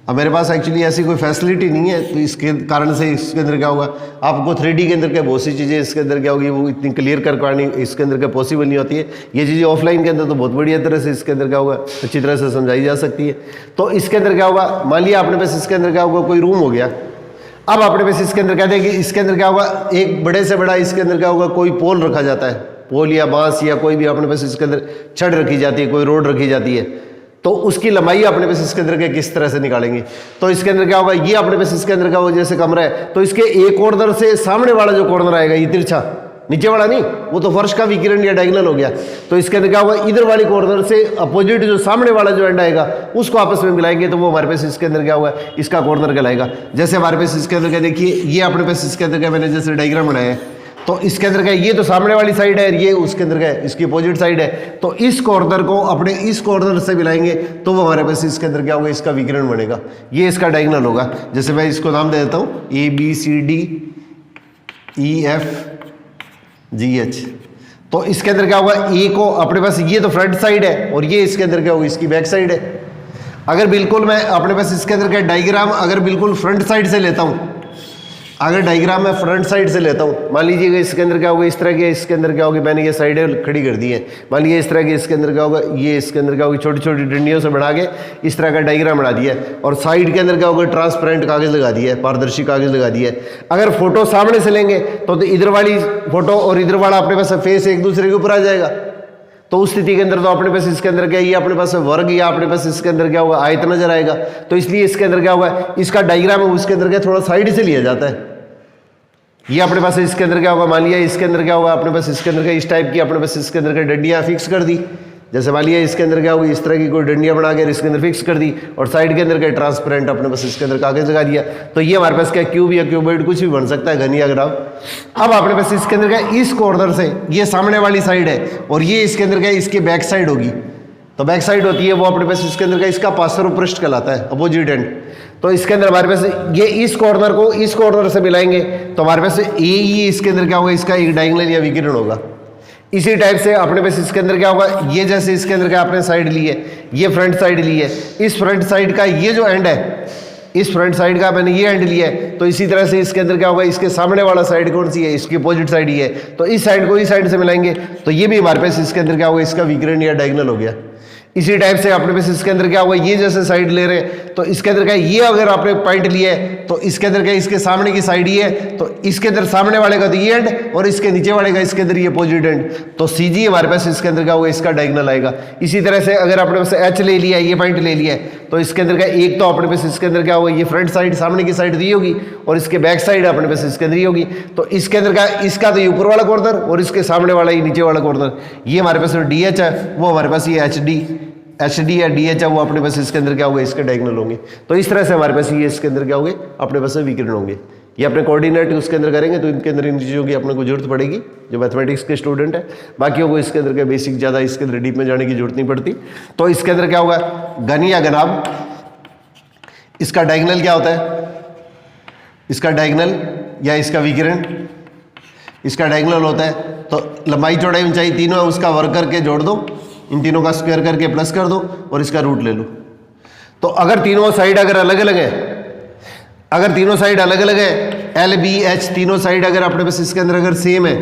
अब मेरे पास एक्चुअली ऐसी कोई फैसिलिटी नहीं है तो इसके कारण से इसके अंदर क्या होगा आपको 3D के अंदर क्या बहुत सी चीज़ें इसके अंदर क्या होगी वो इतनी क्लियर कर पानी इसके अंदर क्या पॉसिबल नहीं होती है। ये चीज़ें ऑफलाइन के अंदर तो बहुत बढ़िया तरह से इसके अंदर क्या होगा अच्छी तरह से समझाई जा सकती है। तो इसके अंदर क्या होगा मान लिया आपने बस इसके अंदर क्या होगा कोई रूम हो गया। अब आपने बस इसके अंदर कहते हैं कि इसके अंदर क्या होगा एक बड़े से बड़ा इसके अंदर क्या होगा कोई पोल रखा जाता है, पोल या बांस या कोई भी आपने बस इसके अंदर छड़ रखी जाती है, कोई रोड रखी जाती है। तो उसकी लंबाई अपने पास इसके अंदर के किस तरह से निकालेंगे। तो इसके अंदर क्या होगा ये अपने पास इसके अंदर का वो जैसे कमरा है तो इसके एक कॉर्नर से सामने वाला जो कॉर्नर आएगा ये तिरछा नीचे वाला नहीं वो तो फर्श का विकिरण या डायगोनल हो गया। तो इसके अंदर क्या होगा इधर वाली कॉर्नर से अपोजिट जो सामने वाला जो एंड आएगा उसको आपस में मिलाएंगे तो वो हमारे पास इसके अंदर क्या होगा इसका कॉर्नर कहलाएगा। जैसे हमारे पास इसके अंदर क्या देखिए ये अपने पास इसके अंदर क्या मैंने जैसे डायग्राम बनाया है तो इसके अंदर क्या ये तो सामने वाली साइड है ये उसके अंदर क्या है इसकी अपोजिट साइड है। तो इस कॉर्नर को अपने इस कॉर्नर से मिलाएंगे तो वो हमारे पास इसके अंदर क्या होगा इसका विकिरण बनेगा, ये इसका डायगोनल होगा। जैसे मैं इसको नाम दे देता हूँ ABCDEFGH। तो इसके अंदर क्या होगा ए को अपने पास ये तो फ्रंट साइड है और ये इसके अंदर क्या होगा इसकी बैक साइड है। अगर बिल्कुल मैं अपने पास इसके अंदर क्या डायग्राम अगर बिल्कुल फ्रंट साइड से लेता हूँ, अगर डायग्राम मैं फ्रंट साइड से लेता हूँ मान लीजिएगा इसके अंदर क्या होगा इस तरह के इसके अंदर क्या होगी मैंने ये साइडें खड़ी कर दी है। मान लीजिए इस तरह के इसके अंदर क्या होगा ये इसके अंदर क्या होगी छोटी छोटी डंडियों से बना के इस तरह का डायग्राम बना दिया है और साइड के अंदर क्या होगा ट्रांसपेरेंट कागज लगा दिया है, पारदर्शी कागज लगा दिया है। अगर फोटो सामने से लेंगे तो इधर वाली फोटो और इधर वाला अपने पास फेस एक दूसरे के ऊपर आ जाएगा। तो उस स्थिति के अंदर तो अपने पास इसके अंदर क्या ये अपने पास वर्ग या अपने पास इसके अंदर क्या होगा आयत नजर आएगा। तो इसलिए इसके अंदर क्या होगा इसका डायग्राम है उसके अंदर क्या थोड़ा साइड से लिया जाता है। ये अपने पास इसके अंदर क्या होगा मान लिया इसके अंदर क्या होगा अपने पास इसके अंदर का इस टाइप की अपने पास इसके अंदर का डंडियाँ फिक्स कर दी। जैसे मान लिया इसके अंदर क्या होगी इस तरह की कोई डंडियाँ बना के इसके अंदर फिक्स कर दी और साइड के अंदर का ट्रांसपेरेंट अपने पास इसके अंदर कागज लगा दिया। तो ये हमारे पास क्या क्यूब या क्यूबॉइड कुछ भी बन सकता है, घन या ग्राफ। अब अपने पास इसके अंदर क्या इस कॉर्नर से ये सामने वाली साइड है और ये इसके अंदर क्या इसकी बैक साइड होगी। तो बैक साइड होती है वो अपने पास इसके अंदर का इसका पार्श्व पृष्ठ कहलाता है, अपोजिट एंड। तो इसके अंदर हमारे पास ये इस कॉर्नर को इस कॉर्नर से मिलाएंगे तो हमारे पास ये इसके अंदर क्या होगा इसका एक डायगोनल या विकिरण होगा। इसी टाइप से अपने पास इसके अंदर क्या होगा ये जैसे इसके अंदर क्या आपने साइड ली है ये फ्रंट साइड ली है, इस फ्रंट साइड का ये जो एंड है इस फ्रंट साइड का मैंने ये एंड लिया है। तो इसी तरह से इसके अंदर क्या होगा इसके सामने वाला साइड कौन सी है इसकी अपोजिट साइड ही है। तो इस साइड को इस साइड से मिलाएंगे तो ये भी हमारे पास इसके अंदर क्या होगा इसका विकिरण या डायगोनल हो गया। इसी टाइप से अपने पास इसके अंदर क्या होगा ये जैसे साइड ले रहे हैं तो इसके अंदर क्या ये अगर आपने पॉइंट लिया है तो इसके अंदर क्या इसके सामने की साइड ये है तो इसके अंदर सामने वाले का तो ये एंड और इसके नीचे वाले का इसके अंदर ये अपोजिट एंड। तो CG हमारे पास इसके अंदर क्या होगा इसका डायगोनल आएगा। इसी तरह से अगर अपने पास H ले लिया ये पॉइंट ले लिया है तो इसके अंदर क्या एक तो अपने पास इसके अंदर क्या होगा ये फ्रंट साइड सामने की साइड दी होगी और इसके बैक साइड अपने पास इसके अंदर ही होगी। तो इसके अंदर क्या इसका तो ये ऊपर वाला कॉर्नर और इसके सामने वाला ये नीचे वाला कॉर्नर, ये हमारे पास DH है वो हमारे पास ये HD या DH है वो अपने पास इसके अंदर क्या होगा इसके डायगोनल होंगे। तो इस तरह से हमारे पास ये इसके अंदर क्या होंगे अपने पास विकिरण होंगे। ये अपने कोऑर्डिनेट उसके अंदर करेंगे तो इनके अंदर इन चीज़ों की अपने को जरूरत पड़ेगी जो मैथमेटिक्स के स्टूडेंट है। बाकियों को इसके अंदर क्या बेसिक ज़्यादा इसके अंदर डीप में जाने की जरूरत नहीं पड़ती। तो इसके अंदर क्या होगा घन या घनाभ, इसका डायगोनल क्या होता है इसका डायगोनल या इसका विकिरण इसका डायगोनल होता है। तो लंबाई चौड़ाई ऊंचाई तीनों है उसका वर्ग करके जोड़ दो, इन तीनों का स्क्वायर करके प्लस कर दो और इसका रूट ले लो। तो अगर तीनों साइड अगर अलग अलग है अगर तीनों साइड अलग अलग है LBH तीनों साइड अगर अपने पास इसके अंदर अगर सेम है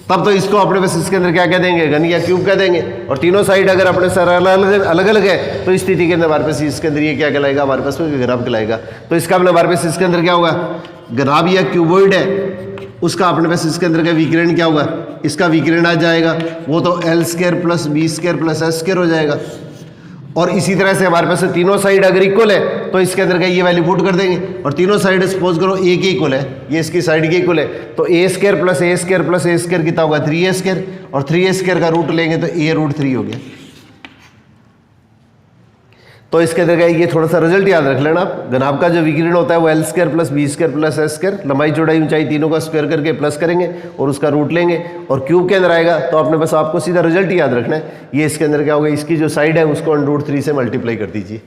तब तो इसको अपने पास इसके अंदर क्या कह देंगे घन या क्यूब कह देंगे। और तीनों साइड अगर अपने सर अलग अलग है तो इस स्थिति के अंदर हमारे पास इसके अंदर ये क्या कहलाएगा हमारे पास में घनाभ कहलाएगा। तो इसका मतलब हमारे पास इसके अंदर क्या होगा घनाभ या क्यूबॉइड है उसका अपने पास इसके अंदर का विकिरण क्या होगा इसका विकिरण आ जाएगा वो तो L² + B² + S² हो जाएगा। और इसी तरह से हमारे पास तीनों साइड अगर इक्वल है तो इसके अंदर का ये वैल्यू पुट कर देंगे और तीनों साइड सपोज करो A के इक्वल है ये इसकी साइड के इक्वल है तो A² + A² + A² कितना होगा 3A² और 3A² का रूट लेंगे तो A√3 हो गया। तो इसके अंदर क्या है, ये थोड़ा सा रिजल्ट याद रख लेना आप। घनाभ का जो विकिरण होता है वो L square plus B square plus S square, लंबाई चौड़ाई ऊंचाई तीनों का स्क्वायर करके प्लस करेंगे और उसका रूट लेंगे और क्यूब के अंदर आएगा। तो आपने बस आपको सीधा रिजल्ट याद रखना है। ये इसके अंदर क्या होगा, इसकी जो साइड है उसको √3 से मल्टीप्लाई कर दीजिए।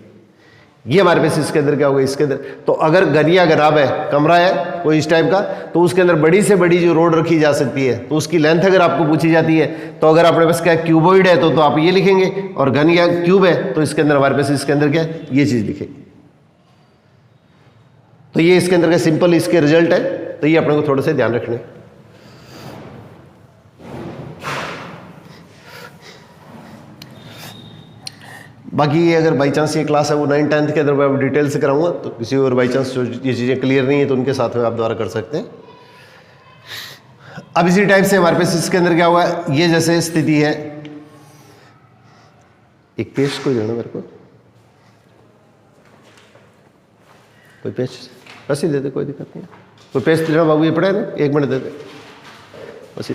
ये हमारे पास इसके अंदर क्या होगा, इसके अंदर तो अगर घनिया घनाभ है, कमरा है कोई इस टाइप का, तो उसके अंदर बड़ी से बड़ी जो रोड रखी जा सकती है, तो उसकी लेंथ अगर आपको पूछी जाती है तो अगर अपने पास क्या क्यूबोइड है तो आप ये लिखेंगे, और घन या क्यूब है तो इसके अंदर हमारे पास इसके अंदर क्या है, ये चीज लिखेंगे। तो ये इसके अंदर का सिंपल इसके रिजल्ट है। तो ये अपने को थोड़ा सा ध्यान रखना है। बाकी ये अगर बाई चांस ये क्लास है वो 9th 10th के अंदर मैं डिटेल से कराऊंगा, तो किसी और बाई चांस जो ये चीज़ें क्लियर नहीं है तो उनके साथ में आप दोबारा कर सकते हैं। अब इसी टाइप से हमारे पास इसके अंदर क्या हुआ, ये जैसे स्थिति है, एक पेस्ट को देना मेरे को, कोई पेस्ट बस ही दे दे, कोई दिक्कत नहीं है। कोई पेस्ट देना बाबू, ये पड़ा है ना, 1 मिनट दे दे बस ही।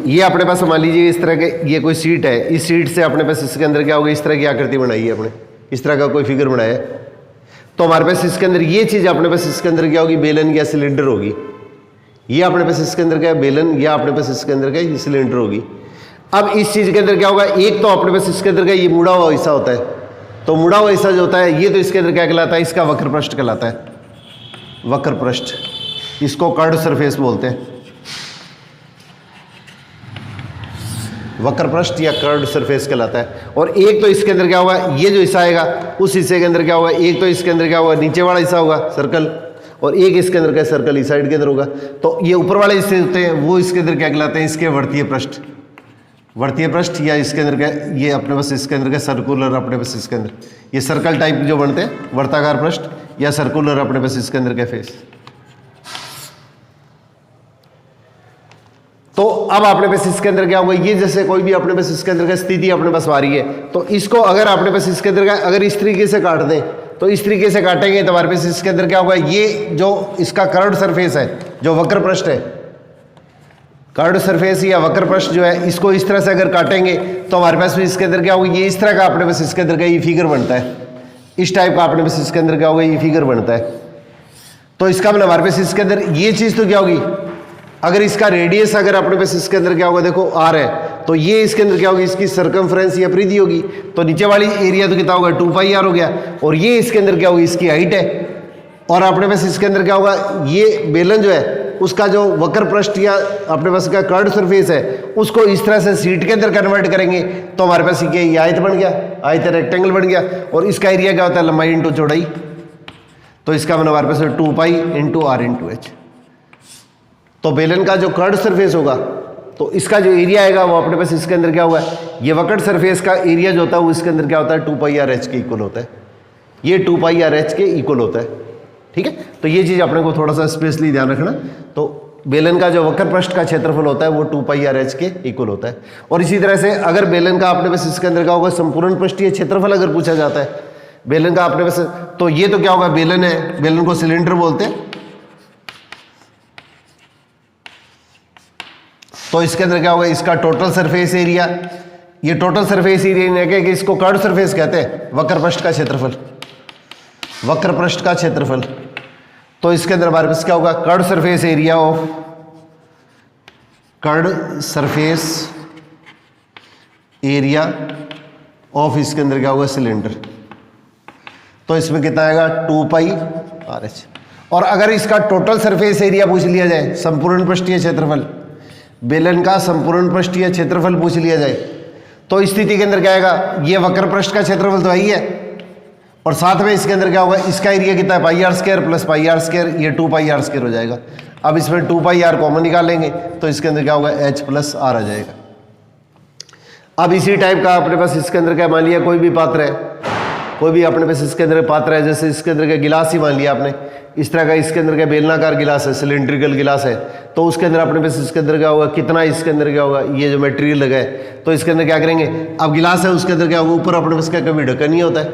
ये अपने पास मान लीजिए इस तरह के, ये कोई सीट है, इस सीट से अपने पास इसके अंदर क्या होगा, इस तरह की आकृति बनाई है अपने, इस तरह का कोई फिगर बनाया है। तो हमारे पास इसके अंदर ये चीज अपने पास इसके अंदर क्या होगी, बेलन या सिलेंडर होगी। ये अपने पास इसके अंदर क्या है, बेलन, या अपने पास इसके अंदर क्या है, सिलेंडर होगी। अब इस चीज के अंदर क्या होगा, एक तो अपने पास इसके अंदर क्या, ये मुड़ा हुआ हिस्सा होता है, तो मुड़ा हुआ हिस्सा जो होता है ये तो इसके अंदर क्या कहलाता है, इसका वक्र पृष्ठ कहलाता है। वक्र पृष्ठ, इसको कर्ड सरफेस बोलते हैं, वक्र पृष्ठ या कर्ड सरफेस कहलाता है। और एक तो इसके अंदर क्या होगा, ये जो हिस्सा आएगा उस हिस्से के अंदर क्या होगा, एक तो इसके अंदर क्या होगा, नीचे वाला हिस्सा होगा सर्कल, और एक इसके अंदर क्या सर्कल इस साइड के अंदर होगा। तो ये ऊपर वाले हिस्से होते हैं वो इसके अंदर क्या कहलाते हैं, इसके वर्तीय पृष्ठ, वर्तीय पृष्ठ, या इसके अंदर क्या, ये अपने पास इसके अंदर क्या सर्कुलर, अपने पास इसके अंदर ये सर्कल टाइप जो बनते हैं, वर्ताकार पृष्ठ या सर्कुलर अपने पास इसके अंदर क्या फेस। तो अब अपने पास इसके अंदर क्या होगा, ये जैसे कोई भी अपने पास इसके अंदर का स्थिति अपने पास आ रही है, तो इसको अगर अपने पास इसके अंदर का अगर इस तरीके से काट दें, तो इस तरीके से काटेंगे तो हमारे पास इसके अंदर क्या होगा, ये जो इसका कर्व्ड सरफेस है, जो वक्र पृष्ठ है, कर्व्ड सरफेस या वक्र पृष्ठ जो है, इसको इस तरह से अगर काटेंगे तो हमारे पास इसके अंदर क्या होगा, ये इस तरह का अपने पास इसके अंदर का ये फिगर बनता है, इस टाइप का अपने पास इसके अंदर क्या होगा, ये फिगर बनता है। तो इसका मतलब हमारे पास इसके अंदर ये चीज तो क्या होगी, अगर इसका रेडियस अगर अपने पास इसके अंदर क्या होगा, देखो r है, तो ये इसके अंदर क्या होगी, इसकी सरकमफ्रेंस या परिधि होगी, तो नीचे वाली एरिया तो कितना होगा, 2πr हो गया, और ये इसके अंदर क्या होगी, इसकी हाइट है। और अपने पास इसके अंदर क्या होगा, ये बेलन जो है उसका जो वक्र पृष्ठ या अपने पास का कर्व्ड सरफेस है उसको इस तरह से सीट के अंदर कन्वर्ट करेंगे, तो हमारे पास ये आयत बन गया, आयत रेक्टेंगल बन गया, और इसका एरिया क्या होता है, लंबाई इंटू चौड़ाई। तो इसका मतलब हमारे पास 2π × r × h। तो बेलन का जो कर्व्ड सरफेस होगा तो इसका जो एरिया आएगा वो अपने पास इसके अंदर क्या होगा, ये वक्र सरफेस का एरिया जो होता है वो इसके अंदर क्या होता है, 2πr/h के इक्वल होता है, ये 2πr/h के इक्वल होता है। ठीक है, तो ये चीज अपने को थोड़ा सा स्पेशली ध्यान रखना। तो बेलन का जो वक्र पृष्ठ का क्षेत्रफल होता है वो 2πr/h के इक्वल होता है। और इसी तरह से अगर बेलन का अपने पास इसके अंदर क्या होगा, संपूर्ण पृष्ठीय क्षेत्रफल अगर पूछा जाता है बेलन का अपने पास, तो ये तो क्या होगा, बेलन है, बेलन को सिलेंडर बोलते हैं, तो इसके अंदर क्या होगा, इसका टोटल सरफेस एरिया, ये टोटल सरफेस एरिया क्या कि इसको कर्व्ड सरफेस कहते हैं, वक्र पृष्ठ का क्षेत्रफल, वक्र पृष्ठ का क्षेत्रफल। तो इसके अंदर हमारे पास क्या होगा, curved surface area of, curved surface area of इसके अंदर क्या होगा, सिलेंडर। तो इसमें कितना आएगा, 2πr/h। और अगर इसका टोटल सरफेस एरिया पूछ लिया जाए, संपूर्ण पृष्ठीय क्षेत्रफल, बेलन का संपूर्ण पृष्ठीय क्षेत्रफल पूछ लिया जाए, तो इस स्थिति के अंदर क्या आएगा, ये वक्र पृष्ठ का क्षेत्रफल तो है ही है, और साथ में इसके अंदर क्या होगा, इसका एरिया कितना है, πr² + πr², ये 2πr² हो जाएगा। अब इसमें 2πr कॉमन निकालेंगे तो इसके अंदर क्या होगा, h + r आ जाएगा। अब इसी टाइप का अपने पास इसके अंदर क्या, मान लिया कोई भी पात्र है, कोई भी अपने पास इसके अंदर पात्र है, जैसे इसके अंदर का गिलास ही मान लिया आपने, इस तरह का इसके अंदर का बेलनाकार गिलास है, सिलेंड्रिकल गिलास है, तो उसके अंदर अपने पास इसके अंदर क्या होगा, कितना इसके अंदर क्या होगा, ये जो मटेरियल लगा है, तो इसके अंदर क्या करेंगे, अब गिलास है उसके अंदर क्या होगा, ऊपर अपने पास क्या कभी ढक्कन नहीं होता है,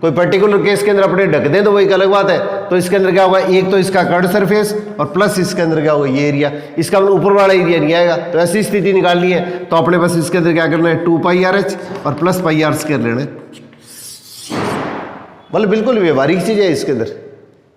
कोई पर्टिकुलर केस के अंदर अपने ढक दें तो वो एक अलग बात है। तो इसके अंदर क्या होगा, एक तो इसका कर्ड सरफेस और प्लस इसके अंदर क्या होगा ये एरिया, इसका ऊपर वाला एरिया नहीं आएगा। तो ऐसी स्थिति निकालनी है तो अपने पास इसके अंदर क्या करना है 2πRH और प्लस πR स्क्वायर लेना है। मतलब बिल्कुल व्यवहारिक चीज़ है, इसके अंदर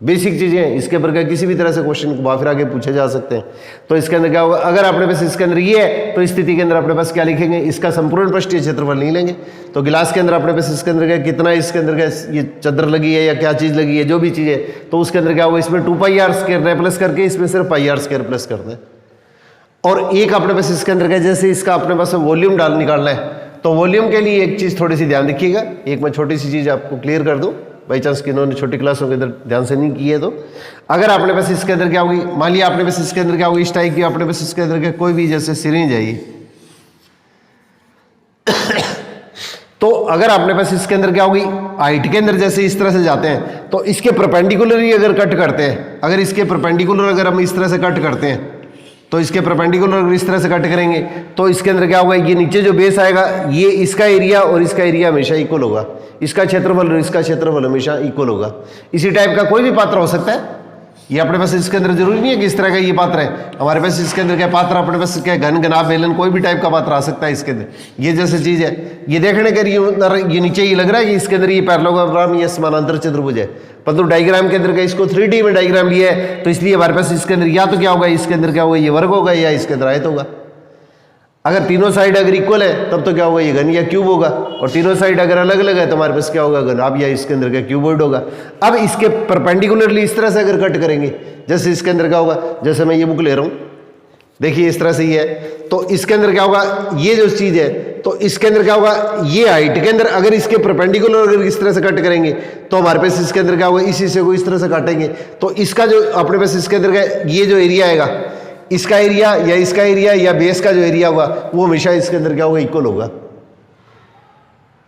बेसिक चीज़ें हैं, इसके ऊपर किसी भी तरह से क्वेश्चन को फिर आगे पूछे जा सकते हैं। तो इसके अंदर क्या होगा, अगर अपने पास इसके अंदर ये है तो इस स्थिति के अंदर अपने पास क्या लिखेंगे, इसका संपूर्ण पृष्ठीय क्षेत्रफल नहीं लेंगे। तो गिलास के अंदर अपने पास इसके अंदर क्या कितना, इसके अंदर क्या ये चादर लगी है या क्या चीज़ लगी है, जो भी चीज़ है, तो उसके अंदर क्या होगा, इसमें 2πR स्क्वायर प्लस करके इसमें सिर्फ πR स्क्वायर प्लस करना है। और एक अपने पास इसके अंदर क्या, जैसे इसका अपने पास वॉल्यूम निकालना है, तो वॉल्यूम के लिए एक चीज़ थोड़ी सी ध्यान रखिएगा। एक मैं छोटी सी चीज़ आपको क्लियर कर दूँ, बाई चांस कि इन्होंने छोटी क्लासों के अंदर ध्यान से नहीं की है। तो अगर आपने पास इसके अंदर क्या होगी, मान लिया आपने पास इसके अंदर क्या होगी, इस टाइप की अपने पास इसके अंदर क्या कोई भी जैसे सिरिंज है ये तो अगर आपने पास इसके अंदर क्या होगी, हाइट के अंदर जैसे इस तरह से जाते हैं तो इसके परपेंडिकुलर ही अगर कट करते हैं, अगर इसके परपेंडिकुलर अगर हम इस तरह से कट करते हैं तो इसके परपेंडिकुलर अगर इस तरह से कट करेंगे तो इसके अंदर क्या होगा, ये नीचे जो बेस आएगा ये इसका एरिया और इसका एरिया हमेशा इक्वल होगा, इसका क्षेत्रफल और इसका क्षेत्रफल हमेशा इक्वल होगा। इसी टाइप का कोई भी पात्र हो सकता है, ये अपने पास इसके अंदर जरूरी नहीं है कि इस तरह का ये पात्र है। हमारे पास इसके अंदर क्या पात्र अपने पास क्या घन घनाभ बेलन कोई भी टाइप का पात्र आ सकता है इसके अंदर। ये जैसे चीज़ है, ये देखने के ये नीचे ये लग रहा है कि इसके अंदर ये पैरेललोग्राम या समानांतर चतुर्भुज है, परंतु डायग्राम के अंदर का इसको 3D में डायग्राम लिया है तो इसलिए हमारे पास इसके अंदर या तो क्या होगा, इसके अंदर क्या होगा ये वर्ग होगा या इसके अंदर आयत होगा। अगर तीनों साइड अगर इक्वल है तब तो क्या होगा, ये घन या क्यूब होगा, और तीनों साइड अगर अलग अलग है तो हमारे पास क्या होगा, घनाभ या इसके अंदर क्या क्यूबॉइड होगा। अब इसके परपेंडिकुलरली इस तरह से अगर कट करेंगे, जैसे इसके अंदर क्या होगा, जैसे मैं ये बुक ले रहा हूँ, देखिए इस तरह से ये है, तो इसके अंदर क्या होगा, ये जो चीज़ है तो इसके अंदर क्या होगा, ये हाइट के अंदर अगर इसके परपेंडिकुलर अगर इस तरह से कट करेंगे तो हमारे पास इसके अंदर क्या होगा, इसी से को इस तरह से काटेंगे तो इसका जो अपने पास इसके अंदर का ये जो एरिया आएगा, इसका एरिया या इसका एरिया या बेस का जो एरिया होगा वो हमेशा इसके अंदर क्या होगा, इक्वल होगा,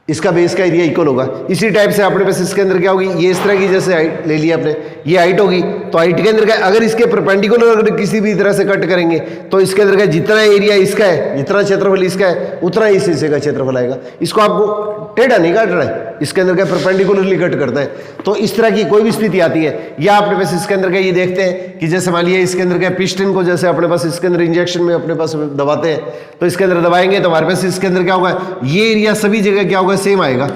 इसका बेस का एरिया इक्वल होगा। इसी टाइप से अपने पास इसके अंदर क्या होगी, ये इस तरह की जैसे हाइट ले लिया आपने, ये हाइट होगी तो हाइट के अंदर क्या, अगर इसके परपेंडिकुलर अगर किसी भी तरह से कट करेंगे तो इसके अंदर का जितना एरिया इसका है, जितना क्षेत्रफल इसका है, उतना इस हिस्से का क्षेत्रफल आएगा। इसको आपको टेढ़ा नहीं काट रहा है, इसके अंदर क्या परपेंडिकुलरली कट करता है। तो इस तरह की कोई भी स्थिति आती है, या अपने पास इसके अंदर क्या ये देखते हैं कि जैसे मान लिया इसके अंदर क्या पिस्टन को जैसे अपने पास इसके अंदर इंजेक्शन में अपने पास दबाते हैं तो इसके अंदर दबाएंगे तो हमारे पास इसके अंदर क्या होगा, ये एरिया सभी जगह क्या होगा, सेम आएगा।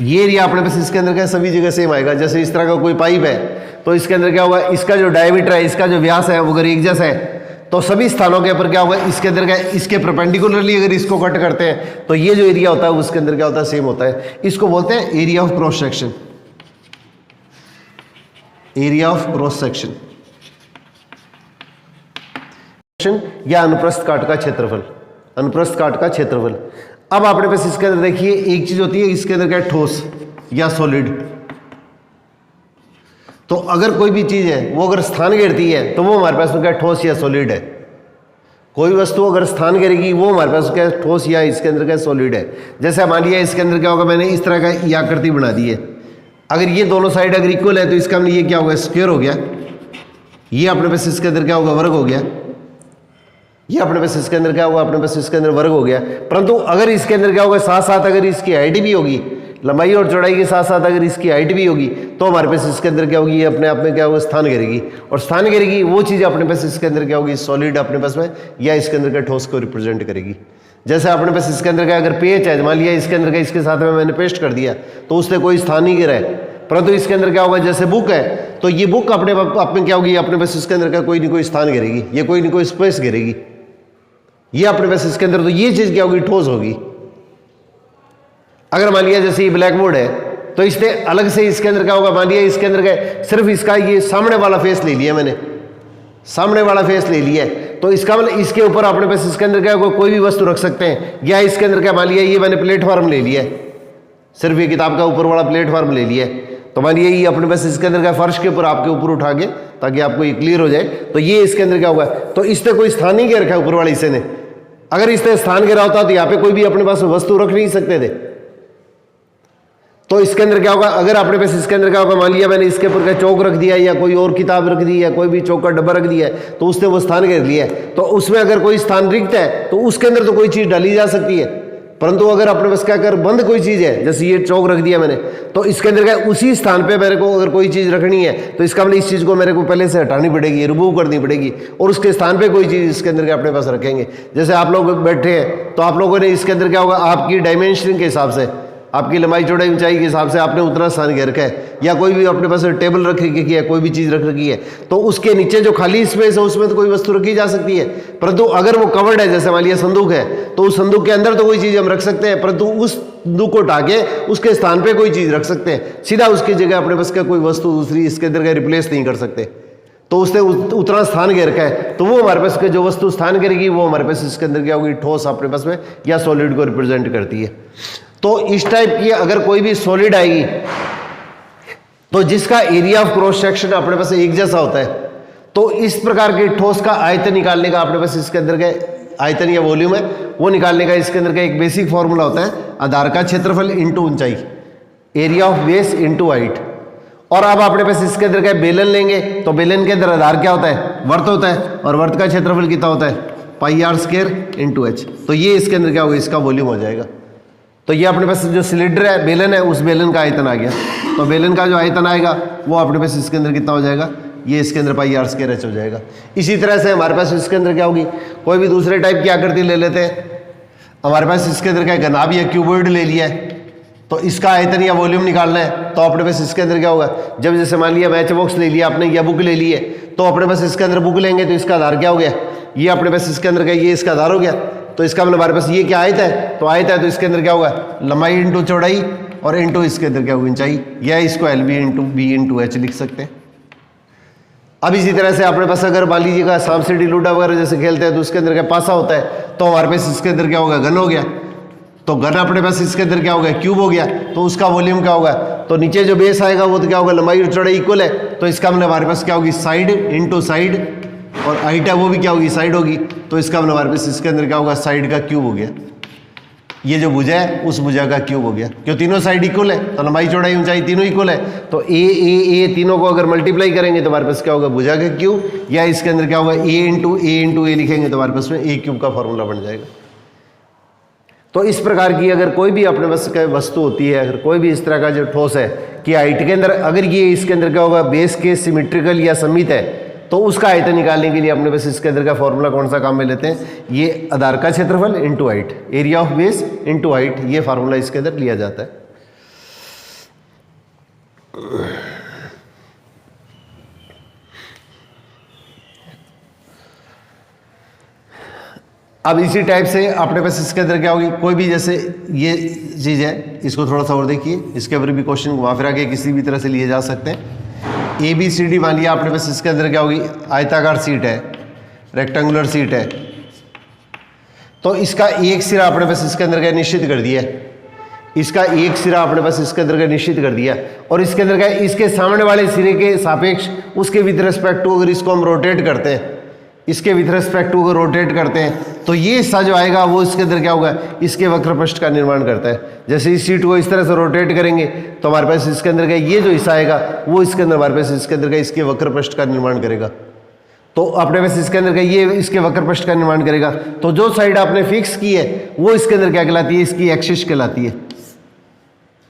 ये एरिया अपने पास इसके अंदर क्या सभी जगह सेम आएगा। जैसे इस तरह का कोई पाइप है तो इसके अंदर क्या होगा, इसका जो डायमीटर है, इसका जो व्यास है वो अगर एक जैसा है तो सभी स्थानों के ऊपर क्या होगा, इसके अंदर क्या, इसके परपेंडिकुलरली अगर इसको कट करते हैं तो ये जो एरिया होता है उसके अंदर क्या होता है, सेम होता है। इसको बोलते हैं area of cross section, area of cross section या अनुप्रस्थ काट का क्षेत्रफल, अनुप्रस्थ काट का क्षेत्रफल। अब आपने पास इसके अंदर देखिए एक चीज होती है, इसके अंदर क्या, ठोस या सॉलिड। तो अगर कोई भी चीज है वो अगर स्थान घेरती है तो वो हमारे पास क्या, ठोस या सॉलिड है। कोई वस्तु अगर स्थान घेरेगी वो हमारे पास क्या, ठोस या इसके अंदर क्या, सॉलिड है। जैसे मान लिया इसके अंदर क्या होगा, मैंने इस तरह का ये आकृति बना दी है, अगर ये दोनों साइड अगर इक्वल है तो इसका ये क्या होगा, स्क्वायर हो गया। ये अपने पास इसके अंदर क्या होगा, वर्ग हो गया। ये अपने पास इसके अंदर क्या होगा, अपने पास इसके अंदर वर्ग हो गया। परंतु अगर इसके अंदर क्या होगा, साथ साथ अगर इसकी हाइट भी होगी, लंबाई और चौड़ाई के साथ साथ अगर इसकी हाइट भी होगी तो हमारे पास इसके अंदर क्या होगी, ये अपने आप में क्या होगा, स्थान घेरेगी। और स्थान घेरेगी वो चीज़ अपने पास इसके अंदर क्या होगी, सॉलिड अपने पास में, या इसके अंदर का ठोस को रिप्रेजेंट करेगी। जैसे अपने पास इसके अंदर का अगर पेच है, मान लिया इसके अंदर का इसके साथ में मैंने पेस्ट कर दिया तो उससे कोई स्थान नहीं घेरा है। परंतु इसके अंदर क्या होगा, जैसे बुक है तो ये बुक अपने आप में क्या होगी, अपने पास इसके अंदर का कोई नहीं कोई स्थान घेरेगी, ये कोई नहीं कोई स्पेस घेरेगी। ये अपने पास इसके अंदर, तो ये चीज़ क्या होगी, ठोस होगी। अगर मान लिया जैसे ये ब्लैक बोर्ड है तो इसने अलग से इसके अंदर क्या होगा, मान लिया इसके अंदर का सिर्फ इसका ये सामने वाला फेस ले लिया, मैंने सामने वाला फेस ले लिया है तो इसका मतलब इसके ऊपर अपने पास इसके अंदर क्या होगा, कोई भी वस्तु रख सकते हैं। या इसके अंदर क्या, मान लिया ये मैंने प्लेटफॉर्म ले लिया है, सिर्फ ये किताब का ऊपर वाला प्लेटफॉर्म ले लिया है, तो मान लिया ये अपने पास इसके अंदर का फर्श के ऊपर आपके ऊपर उठा के, ताकि आपको ये क्लियर हो जाए, तो ये इसके अंदर क्या होगा, तो इसने कोई स्थान नहीं घेर रखा है ऊपर वाले हिस्से ने। अगर इसने स्थान घेरा होता तो यहाँ पे कोई भी अपने पास वस्तु रख नहीं सकते थे। तो इसके अंदर क्या होगा, अगर अपने पास इसके अंदर क्या होगा, मान लिया मैंने इसके ऊपर का चौक रख दिया या कोई और किताब रख दी या कोई भी चौक का डब्बा रख दिया है तो उसने वो स्थान घेर लिया है। तो उसमें अगर कोई स्थान रिक्त है तो उसके अंदर तो कोई चीज़ डाली जा सकती है, परंतु अगर अपने पास क्या कर बंद कोई चीज़ है, जैसे ये चौक रख दिया मैंने, तो इसके अंदर क्या उसी स्थान पे मेरे को अगर कोई चीज़ रखनी है तो इसका मतलब इस चीज़ को मेरे को पहले से हटानी पड़ेगी, रिमूव करनी पड़ेगी और उसके स्थान पे कोई चीज़ इसके अंदर के अपने पास रखेंगे। जैसे आप लोग बैठे हैं तो आप लोगों ने इसके अंदर क्या होगा, आपकी डायमेंशन के हिसाब से, आपकी लंबाई चौड़ाई ऊंचाई के हिसाब से आपने उतना स्थान घेर रखा है, या कोई भी अपने पास टेबल रख रखी है, कोई भी चीज़ रख रखी है, तो उसके नीचे जो खाली स्पेस है उसमें तो कोई वस्तु रखी जा सकती है। परंतु अगर वो कवर्ड है, जैसे मान लिया संदूक है, तो उस संदूक के अंदर तो कोई चीज़ हम रख सकते हैं, परंतु उस संदूक को उठा के उसके स्थान पे कोई चीज़ रख सकते हैं, सीधा उसकी जगह अपने पास का कोई वस्तु दूसरी इसके अंदर का रिप्लेस नहीं कर सकते। तो उसने उतना स्थान घेर रखा है, तो वो हमारे पास के जो वस्तु स्थान करेगी वो हमारे पास इसके अंदर क्या होगी, ठोस अपने पास में या सॉलिड को रिप्रेजेंट करती है। तो इस टाइप की अगर कोई भी सॉलिड आएगी तो जिसका एरिया ऑफ क्रॉस सेक्शन अपने पास एक जैसा होता है, तो इस प्रकार के ठोस का आयतन निकालने का अपने पास इसके अंदर का आयतन या वॉल्यूम है वो निकालने का इसके अंदर का एक बेसिक फॉर्मूला होता है, आधार का क्षेत्रफल इंटू ऊंचाई, area of base into height. और अब अपने पास इसके अंदर का बेलन लेंगे तो बेलन के अंदर आधार क्या होता है, वर्त होता है, और वर्त का क्षेत्रफल कितना होता है, पाई आर स्क्वायर इंटू एच। तो ये इसके अंदर क्या होगा, इसका वॉल्यूम हो जाएगा। तो ये अपने पास जो सिलेंडर है, बेलन है, उस बेलन का आयतन आ गया। तो बेलन का जो आयतन आएगा वो अपने पास इसके अंदर कितना हो जाएगा, ये इसके अंदर पाई आर स्क्वायर एच हो जाएगा। इसी तरह से हमारे पास इसके अंदर क्या होगी, कोई भी दूसरे टाइप की आकृति ले लेते हैं। हमारे पास इसके अंदर क्या घनाभ या क्यूबॉइड ले लिया है, तो इसका आयतन या वॉल्यूम निकालना है, तो अपने पास इसके अंदर क्या होगा, जब जैसे मान लिया मैच बॉक्स ले लिया आपने या बुक ले ली है, तो अपने पास इसके अंदर बुक लेंगे तो इसका आधार क्या हो गया, ये अपने पास इसके अंदर क्या, ये इसका आधार हो गया। तो इसका मतलब हमारे पास ये क्या आयत है, तो आयत है तो इसके अंदर क्या होगा, लंबाई इंटू चौड़ाई और इंटू इसके अंदर क्या होगी, ऊंचाई, या इसको L B into B into H लिख सकते हैं। अब इसी तरह से अपने पास अगर मान लीजिएगा सांप सीढ़ी लूडा वगैरह जैसे खेलते हैं तो उसके अंदर क्या पासा होता है, तो हमारे पास इसके अंदर क्या होगा, घन हो गया। तो घन अपने पास इसके अंदर क्या होगा, क्यूब हो गया। तो उसका वॉल्यूम क्या होगा, तो नीचे जो बेस आएगा वो तो क्या होगा, लंबाई और चौड़ाई इक्वल है, तो इसका मतलब हमारे पास क्या होगी, साइड इंटू साइड, और हाइट है वो भी क्या होगी, साइड होगी। तो इसका मतलब हमारे पास इसके अंदर क्या होगा, साइड का क्यूब हो गया। ये जो भुजा है उस भुजा का क्यूब हो गया, क्यों तीनों साइड इक्वल है, तो लंबाई चौड़ाई ऊंचाई तीनों इक्वल है। तो ए तीनों को अगर मल्टीप्लाई करेंगे तो हमारे पास क्या होगा, भुजा का क्यूब, या इसके अंदर क्या होगा, ए इंटू ए लिखेंगे तो हमारे पास में ए क्यूब का फॉर्मूला बन जाएगा। तो इस प्रकार की अगर कोई भी अपने पास वस्तु होती है, अगर कोई भी इस तरह का जो ठोस है कि हाइट के अंदर अगर ये इसके अंदर क्या होगा, बेस के सिमेट्रिकल या सममित है, तो उसका आयतन निकालने के लिए अपने पास इसके अंदर का फॉर्मूला कौन सा काम में लेते हैं, ये आधार का क्षेत्रफल into height, area of base into height, ये फार्मूला इसके अंदर लिया जाता है। अब इसी टाइप से अपने पास इसके अंदर क्या होगी, कोई भी जैसे ये चीज़ है, इसको थोड़ा सा और देखिए, इसके ऊपर भी क्वेश्चन घुमा फिरा के किसी भी तरह से लिए जा सकते हैं। ए बी सी डी मान लिया अपने पास इसके अंदर क्या होगी, आयताकार सीट है, रेक्टेंगुलर सीट है, तो इसका एक सिरा अपने पास इसके अंदर क्या निश्चित कर दिया, इसका एक सिरा अपने पास इसके अंदर का निश्चित कर दिया, और इसके अंदर क्या इसके सामने वाले सिरे के सापेक्ष उसके विद रिस्पेक्ट टू अगर इसको हम रोटेट करते हैं, इसके विद रिस्पेक्ट टू को रोटेट करते हैं, तो ये हिस्सा जो आएगा वो इसके अंदर क्या होगा, इसके वक्र पृष्ठ का निर्माण करता है। जैसे इस सीट को इस तरह से रोटेट करेंगे तो हमारे पास इसके अंदर का ये जो हिस्सा आएगा वो इसके अंदर हमारे पास इसके अंदर का इसके वक्र पृष्ठ का निर्माण करेगा। तो अपने पास इसके अंदर का ये इसके वक्र पृष्ठ का निर्माण करेगा। तो जो साइड आपने फिक्स की है वो इसके अंदर क्या कहलाती है, इसकी एक्सिस कहलाती है,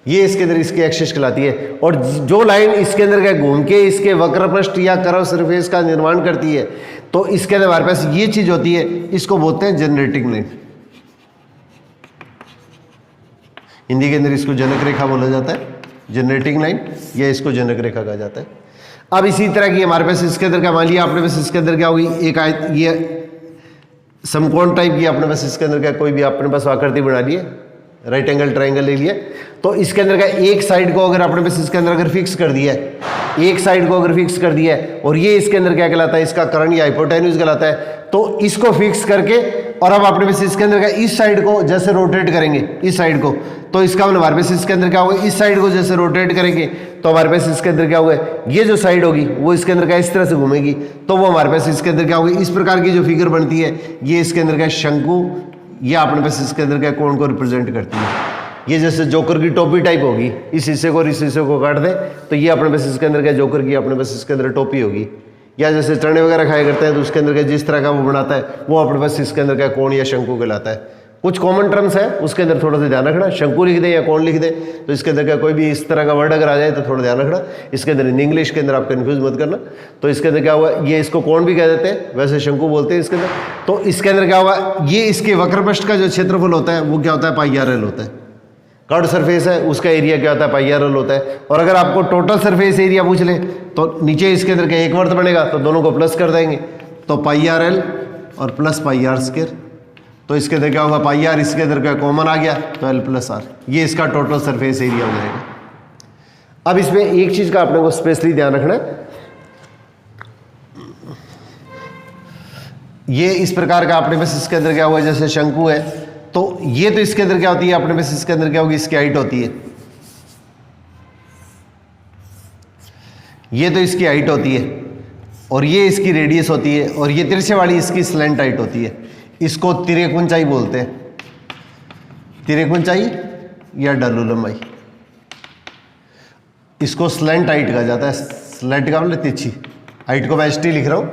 ये इसके अंदर इसकी एक्सिस कहलाती है। और जो लाइन इसके अंदर क्या घूम के इसके वक्र पृष्ठ या कर्व सरफेस का निर्माण करती है, तो इसके अंदर हमारे पास ये चीज होती है, इसको बोलते हैं जनरेटिंग लाइन। हिंदी के अंदर इसको जनक रेखा बोला जाता है, जनरेटिंग लाइन, या इसको जनक रेखा कहा जाता है। अब इसी तरह की हमारे पास इसके अंदर क्या मान लिया अपने पास इसके अंदर क्या होगी, एक ये समकोण टाइप की अपने पास इसके अंदर क्या कोई भी अपने पास आकृति बना ली है, राइट एंगल ट्राइंगल ले लिया, तो इसके अंदर का एक साइड को अगर अपने पास इसके अंदर अगर फिक्स कर दिया है, एक साइड को अगर फिक्स कर दिया है, और ये इसके अंदर क्या कहलाता है, इसका कर्ण या हाइपोटेन्यूज कहलाता है, तो इसको फिक्स करके और अब अपने पास इसके अंदर का इस साइड को जैसे रोटेट करेंगे, इस साइड को, तो इसका मतलब हमारे पास इसके अंदर क्या होगा, इस साइड को जैसे रोटेट करेंगे तो हमारे पास इसके अंदर क्या होगा, ये जो साइड होगी वो इसके अंदर का इस तरह से घूमेगी, तो वो हमारे पास इसके अंदर क्या होगी, इस प्रकार की जो फिगर बनती है ये इसके अंदर का शंकु या अपने पास इसके अंदर का कोण को रिप्रेजेंट करती है। ये जैसे जोकर की टोपी टाइप होगी, इस हिस्से को और इस हिस्से को काट दे तो ये अपने पास इसके अंदर क्या जोकर की अपने पास इसके अंदर टोपी होगी। या जैसे चने वगैरह खाया करते हैं तो उसके अंदर का जिस तरह का वो बनाता है वो अपने पास इसके अंदर का कोण या शंकु कहलाता है। कुछ कॉमन टर्म्स है उसके अंदर थोड़ा सा ध्यान रखना, शंकु लिख दे या कौन लिख दे तो इसके अंदर का कोई भी इस तरह का वर्ड अगर आ जाए तो थोड़ा ध्यान रखना। इसके अंदर इन इंग्लिश के अंदर आप कंफ्यूज मत करना। तो इसके अंदर क्या होगा, ये इसको कौन भी कह देते हैं, वैसे शंकु बोलते हैं इसके अंदर। तो इसके अंदर क्या होगा, ये इसके वक्रपृष्ठ का जो क्षेत्रफल होता है वो क्या होता है, पाई आर एल होता है। कर्ड सरफेस है उसका एरिया क्या होता है, पाई आर एल होता है। और अगर आपको टोटल सरफेस एरिया पूछ ले तो नीचे इसके अंदर क्या एक वर्त बनेगा तो दोनों को प्लस कर देंगे, तो पाई आर एल और प्लस पाई आर स्क्वायर। तो इसके अंदर क्या होगा, पाई आर इसके अंदर क्या कॉमन आ गया तो एल प्लस आर, ये इसका टोटल सरफेस एरिया हो जाएगा। अब इसमें एक चीज का आपने को स्पेशली ध्यान रखना है, ये इस प्रकार का अपने पास इसके अंदर क्या हुआ, जैसे शंकु है तो ये तो इसके अंदर क्या होती है, अपने पास इसके अंदर क्या होगी, इसकी हाइट होती है, ये तो इसकी हाइट होती है और ये इसकी रेडियस होती है और ये तिरछे वाली इसकी स्लैंट हाइट होती है। इसको तिर्यक ऊंचाई बोलते हैं, तिर्यक ऊंचाई या ढालू लंबाई। इसको स्लैंट हाइट कहा जाता है, स्लैंट का मतलब तिरछी, हाइट को मैं एच टी लिख रहा हूँ,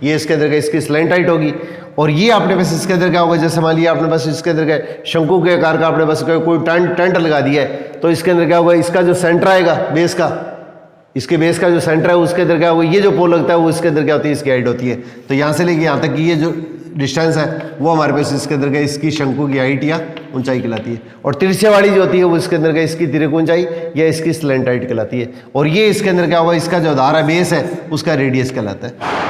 ये इसके अंदर का इसकी स्लैंट हाइट होगी। और ये अपने पास इसके अंदर क्या होगा, जैसे मान लिया आपने पास इसके अंदर क्या शंकु के आकार का अपने पास कोई टेंट लगा दिया है तो इसके अंदर क्या होगा, इसका जो सेंटर आएगा बेस का, इसके बेस का जो सेंटर है उसके अंदर क्या होगा, ये जो पोल लगता है वो इसके अंदर क्या होती है, इसकी हाइट होती है। तो यहाँ से लेके यहाँ तक की ये जो डिस्टेंस है वो हमारे पास इसके अंदर का इसकी शंकु की हाइट या ऊंचाई कहलाती है। और तिरछे वाली जो होती है वो इसके अंदर का इसकी तिर्यक ऊंचाई या इसकी स्लैंट हाइट कहलाती है। और ये इसके अंदर क्या होगा, इसका जो आधार है बेस है उसका रेडियस कहलाता है।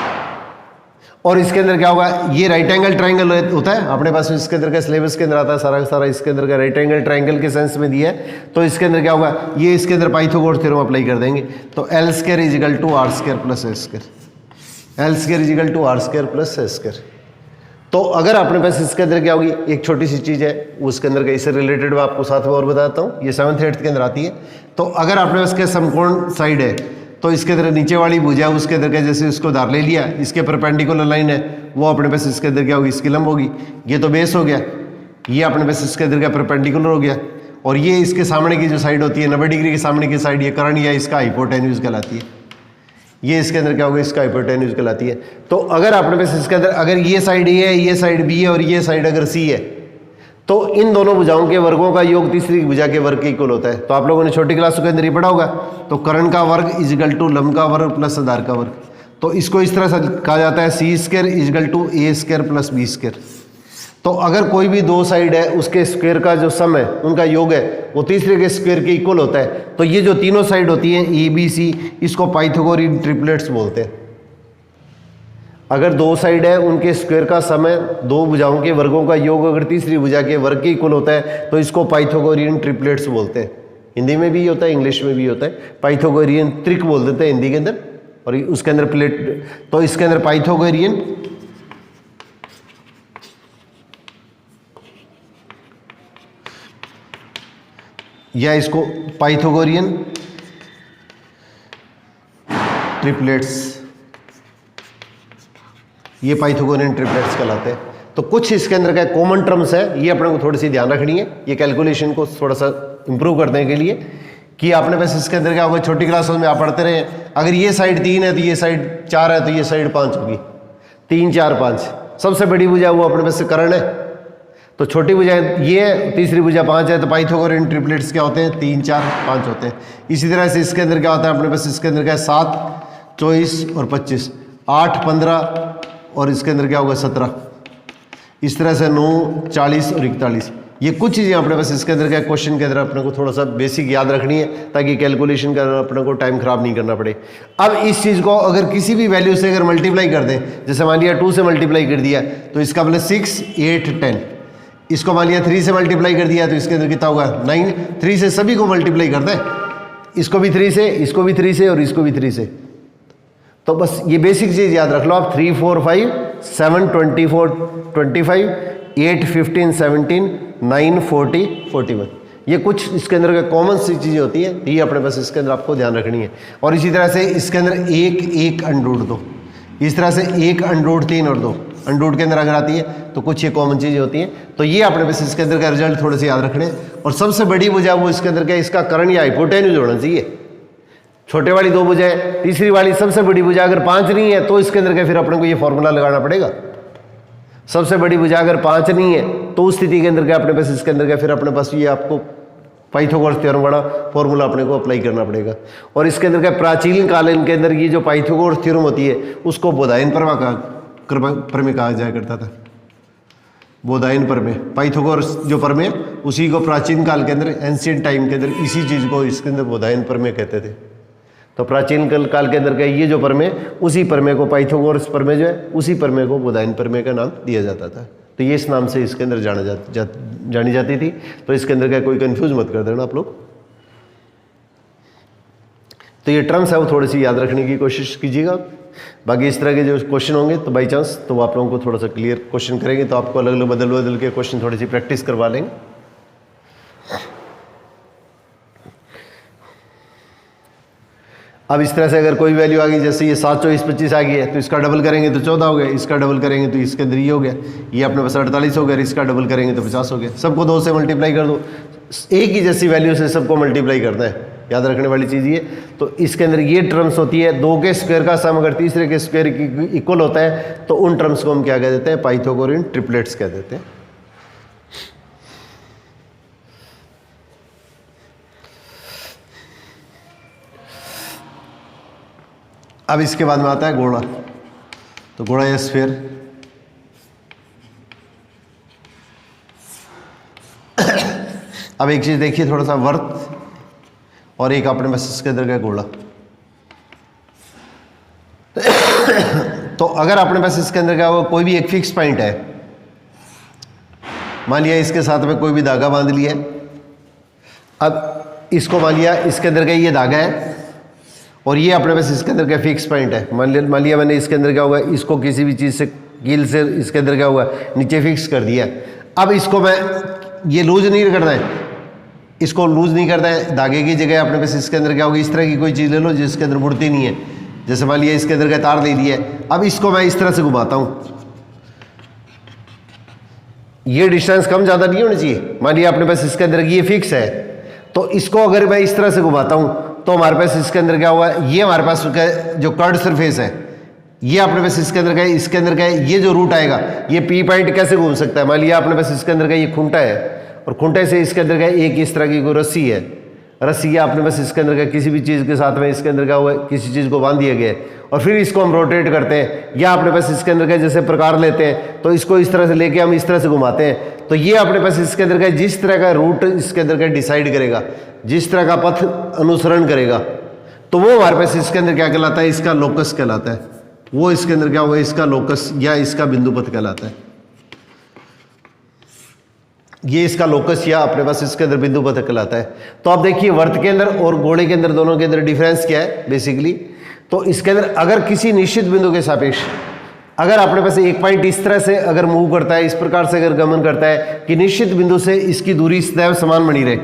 और इसके अंदर क्या होगा, ये राइट एंगल ट्राइंगल होता है अपने पास, इसके अंदर का सिलेबस के अंदर आता है सारा का सारा, इसके अंदर का राइट एंगल ट्राइंगल के सेंस में दिया है। तो इसके अंदर क्या होगा, ये इसके अंदर पाइथागोरस थ्योरम अप्लाई कर देंगे तो L square is equal to R square plus S square, L square is equal to R square plus S square. तो अगर अपने पास इसके अंदर क्या होगी, एक छोटी सी चीज़ है उसके अंदर का, इससे रिलेटेड मैं आपको साथ में और बताता हूँ, ये 7th 8th के अंदर आती है। तो अगर अपने पास के समकोण साइड है तो इसके अंदर नीचे वाली भुजा उसके अंदर का जैसे इसको धार ले लिया, इसके परपेंडिकुलर लाइन है वो अपने पास इसके अंदर क्या होगी, इसकी लंब होगी। ये तो बेस हो गया, ये अपने पास इसके अंदर का परपेंडिकुलर हो गया। और ये इसके सामने की जो साइड होती है 90 डिग्री के सामने की साइड, ये कर्ण या इसका हाइपोटेन्यूज कहलाती है। ये इसके अंदर क्या होगा, इसका हाइपोटेन्यूज कहलाती है। तो अगर अपने पास इसके अंदर अगर ये साइड ए है, ये साइड बी है और ये साइड अगर सी है तो इन दोनों भुजाओं के वर्गों का योग तीसरी भुजा के वर्ग के इक्वल होता है। तो आप लोगों ने छोटी क्लासों के अंदर ये पढ़ा होगा। तो कर्ण का वर्ग इज इक्वल टू लंब का वर्ग प्लस आधार का वर्ग। तो इसको इस तरह से कहा जाता है C square is equal to A square plus B square. तो अगर कोई भी दो साइड है उसके स्क्वायर का जो सम है उनका योग है वो तीसरे के स्क्वायर के इक्वल होता है। तो ये जो तीनों साइड होती हैं ए बी सी, इसको पाइथागोरस ट्रिपलेट्स बोलते हैं। अगर दो साइड है उनके स्क्वायर का सम है, दो भुजाओं के वर्गों का योग अगर तीसरी भुजा के वर्ग के इक्वल होता है तो इसको पाइथागोरियन ट्रिपलेट्स बोलते हैं। हिंदी में भी होता है, इंग्लिश में भी होता है, पाइथागोरियन त्रिक बोल देते हैं हिंदी के अंदर। और उसके अंदर प्लेट, तो इसके अंदर पाइथागोरियन या इसको पाइथागोरियन ट्रिपलेट्स, ये पाइथागोरियन ट्रिपलेट्स कहलाते हैं। तो कुछ इसके अंदर का कॉमन टर्म्स है, ये अपने को थोड़ी सी ध्यान रखनी है, ये कैलकुलेशन को थोड़ा सा इंप्रूव करने के लिए कि आपने बस इसके अंदर क्या होगा, छोटी क्लासों में आप पढ़ते रहे, अगर ये साइड 3 है तो ये साइड 4 है तो ये साइड 5 होगी, 3 4 5। सबसे बड़ी भुजा वो अपने पास कर्ण है, तो छोटी भुजा ये है, तीसरी भुजा 5 है, तो पाइथागोरियन ट्रिपलेट्स क्या होते हैं, 3 4 5 होते हैं। इसी तरह से इसके अंदर क्या होता है अपने पास, इसके अंदर क्या है 7 24 और 25, 8 15 और इसके अंदर क्या होगा 17, इस तरह से 9 40 और 41। ये कुछ चीज़ें अपने पास इसके अंदर क्या क्वेश्चन के अंदर अपने को थोड़ा सा बेसिक याद रखनी है ताकि कैलकुलेशन का अपने को टाइम खराब नहीं करना पड़े। अब इस चीज़ को अगर किसी भी वैल्यू से अगर मल्टीप्लाई कर दें, जैसे मान लिया 2 से मल्टीप्लाई कर दिया तो इसका मतलब 6 8 10, इसको मान लिया 3 से मल्टीप्लाई कर दिया तो इसके अंदर कितना होगा 9। 3 से सभी को मल्टीप्लाई कर दें, इसको भी 3 से, इसको भी 3 से और इसको भी 3 से। तो बस ये बेसिक चीज़ याद रख लो आप, 3 4 5 7 24 25 8 15 17 9 40 41। ये कुछ इसके अंदर का कॉमन सी चीज़ें होती हैं, ये अपने पास इसके अंदर आपको ध्यान रखनी है। और इसी तरह से इसके अंदर 1 1 अंडरूट 2, इस तरह से 1 अंडरूट 3 और 2 अंडरूट के अंदर अगर आती है तो कुछ ये कॉमन चीज़ें होती हैं। तो ये अपने पास इसके अंदर का रिजल्ट थोड़े से याद रखने। और सबसे बड़ी भुजा वो इसके अंदर क्या, इसका कर्ण या हाइपोटेन्यूज होना चाहिए। छोटे वाली 2 भुजा है, तीसरी वाली सबसे बड़ी भुजा अगर 5 नहीं है तो इसके अंदर क्या फिर अपने को ये फॉर्मूला लगाना पड़ेगा। सबसे बड़ी भुजा अगर 5 नहीं है तो उस स्थिति के अंदर क्या अपने पास इसके अंदर क्या फिर अपने पास ये आपको पाइथागोरस थ्योरम वाला फॉर्मूला अपने को अप्लाई करना पड़ेगा। और इसके अंदर क्या प्राचीन काल के अंदर ये जो पाइथागोरस थ्योरम होती है उसको बोधायन प्रमेय कहा जाया करता था। बोधायन प्रमेय, पाइथागोरस जो प्रमेय उसी को प्राचीन काल के अंदर एंशिएंट टाइम के अंदर इसी चीज़ को इसके अंदर बोधायन प्रमेय कहते थे। तो प्राचीन काल के अंदर का ये जो प्रमेय उसी प्रमेय को पाइथागोरस प्रमेय जो है उसी प्रमेय को बोधायन प्रमेय का नाम दिया जाता था। तो ये इस नाम से इसके अंदर जानी जाती थी। तो इसके अंदर क्या कोई कंफ्यूज मत कर देना आप लोग। तो ये टर्म्स है वो थोड़ी सी याद रखने की कोशिश कीजिएगा। बाकी इस तरह के जो क्वेश्चन होंगे तो बाई चांस तो आप लोगों को थोड़ा सा क्लियर क्वेश्चन करेंगे तो आपको अलग अलग बदल के क्वेश्चन थोड़ी सी प्रैक्टिस करवा लेंगे। अब इस तरह से अगर कोई वैल्यू आ गई, जैसे ये 7, 24, 25 आ गई है तो इसका डबल करेंगे तो 14 हो गया, इसका डबल करेंगे तो इसके अंदर ये हो गया, ये अपने पास 48 हो गया, इसका डबल करेंगे तो 50 हो गया। सबको 2 से मल्टीप्लाई कर दो, एक ही जैसी वैल्यू से सबको मल्टीप्लाई करना है, याद रखने वाली चीज़ ये। तो इसके अंदर ये टर्म्स होती है 2 के स्क्वायर का सम अगर तीसरे के स्क्वायर इक्वल होता है तो उन टर्म्स को हम क्या कह देते हैं, पाइथागोरियन ट्रिपलेट्स कह देते हैं। अब इसके बाद में आता है घोड़ा। तो घोड़ा या स्फीयर, अब एक चीज देखिए, थोड़ा सा वर्त और एक अपने पास इसके अंदर का घोड़ा। तो अगर अपने पास इसके अंदर क्या होगा, कोई भी एक फिक्स पॉइंट है, मान लिया इसके साथ में कोई भी धागा बांध लिया है। अब इसको मान लिया इसके अंदर का ये धागा है और ये अपने पास इसके अंदर का फिक्स पॉइंट है। मान लिया मैंने इसके अंदर क्या होगा, इसको किसी भी चीज़ से कील से इसके अंदर क्या हुआ नीचे फिक्स कर दिया। अब इसको मैं ये लूज नहीं करना है, इसको लूज नहीं करना है, धागे की जगह अपने पास इसके अंदर क्या होगा, इस तरह की कोई चीज़ ले लो जिसके अंदर मुड़ती नहीं है। जैसे मान लिया इसके अंदर का तार ले लिया है, अब इसको मैं इस तरह से घुमाता हूँ, ये डिस्टेंस कम ज़्यादा नहीं होनी चाहिए। मान लिया अपने पास इसके अंदर ये फिक्स है, तो इसको अगर मैं इस तरह से घुमाता हूँ तो हमारे पास इसके अंदर क्या हुआ, ये हमारे पास जो कर्ड सरफेस है ये अपने पास इसके अंदर का है, इसके अंदर का है, ये जो रूट आएगा ये पी पॉइंट कैसे घूम सकता है। मान लिया अपने पास इसके अंदर का ये खूंटा है और खूंटे से इसके अंदर का एक इस तरह की कोई रस्सी है, रस्सी या अपने पास इसके अंदर का किसी भी चीज़ के साथ में इसके अंदर क्या हुआ किसी चीज़ को बांध दिया गया है और फिर इसको हम रोटेट करते हैं, या अपने पास इसके अंदर का जैसे प्रकार लेते हैं तो इसको इस तरह से लेके हम इस तरह से घुमाते हैं। तो ये अपने पास इसके अंदर का जिस तरह का रूट इसके अंदर का डिसाइड करेगा, जिस तरह का पथ अनुसरण करेगा, तो वो हमारे पास इसके अंदर क्या कहलाता है, इसका लोकस कहलाता है। वो इसके अंदर क्या होगा, इसका लोकस या इसका बिंदु पथ कहलाता है। ये इसका लोकस या अपने पास इसके अंदर बिंदु पथ कहलाता है। तो आप देखिए वर्त के अंदर और गोले के अंदर दोनों के अंदर डिफरेंस क्या है बेसिकली। तो इसके अंदर अगर किसी निश्चित बिंदु के सापेक्ष अगर अपने पास एक पॉइंट इस तरह से अगर मूव करता है, इस प्रकार से अगर गमन करता है कि निश्चित बिंदु से इसकी दूरी सदैव समान बनी रहे,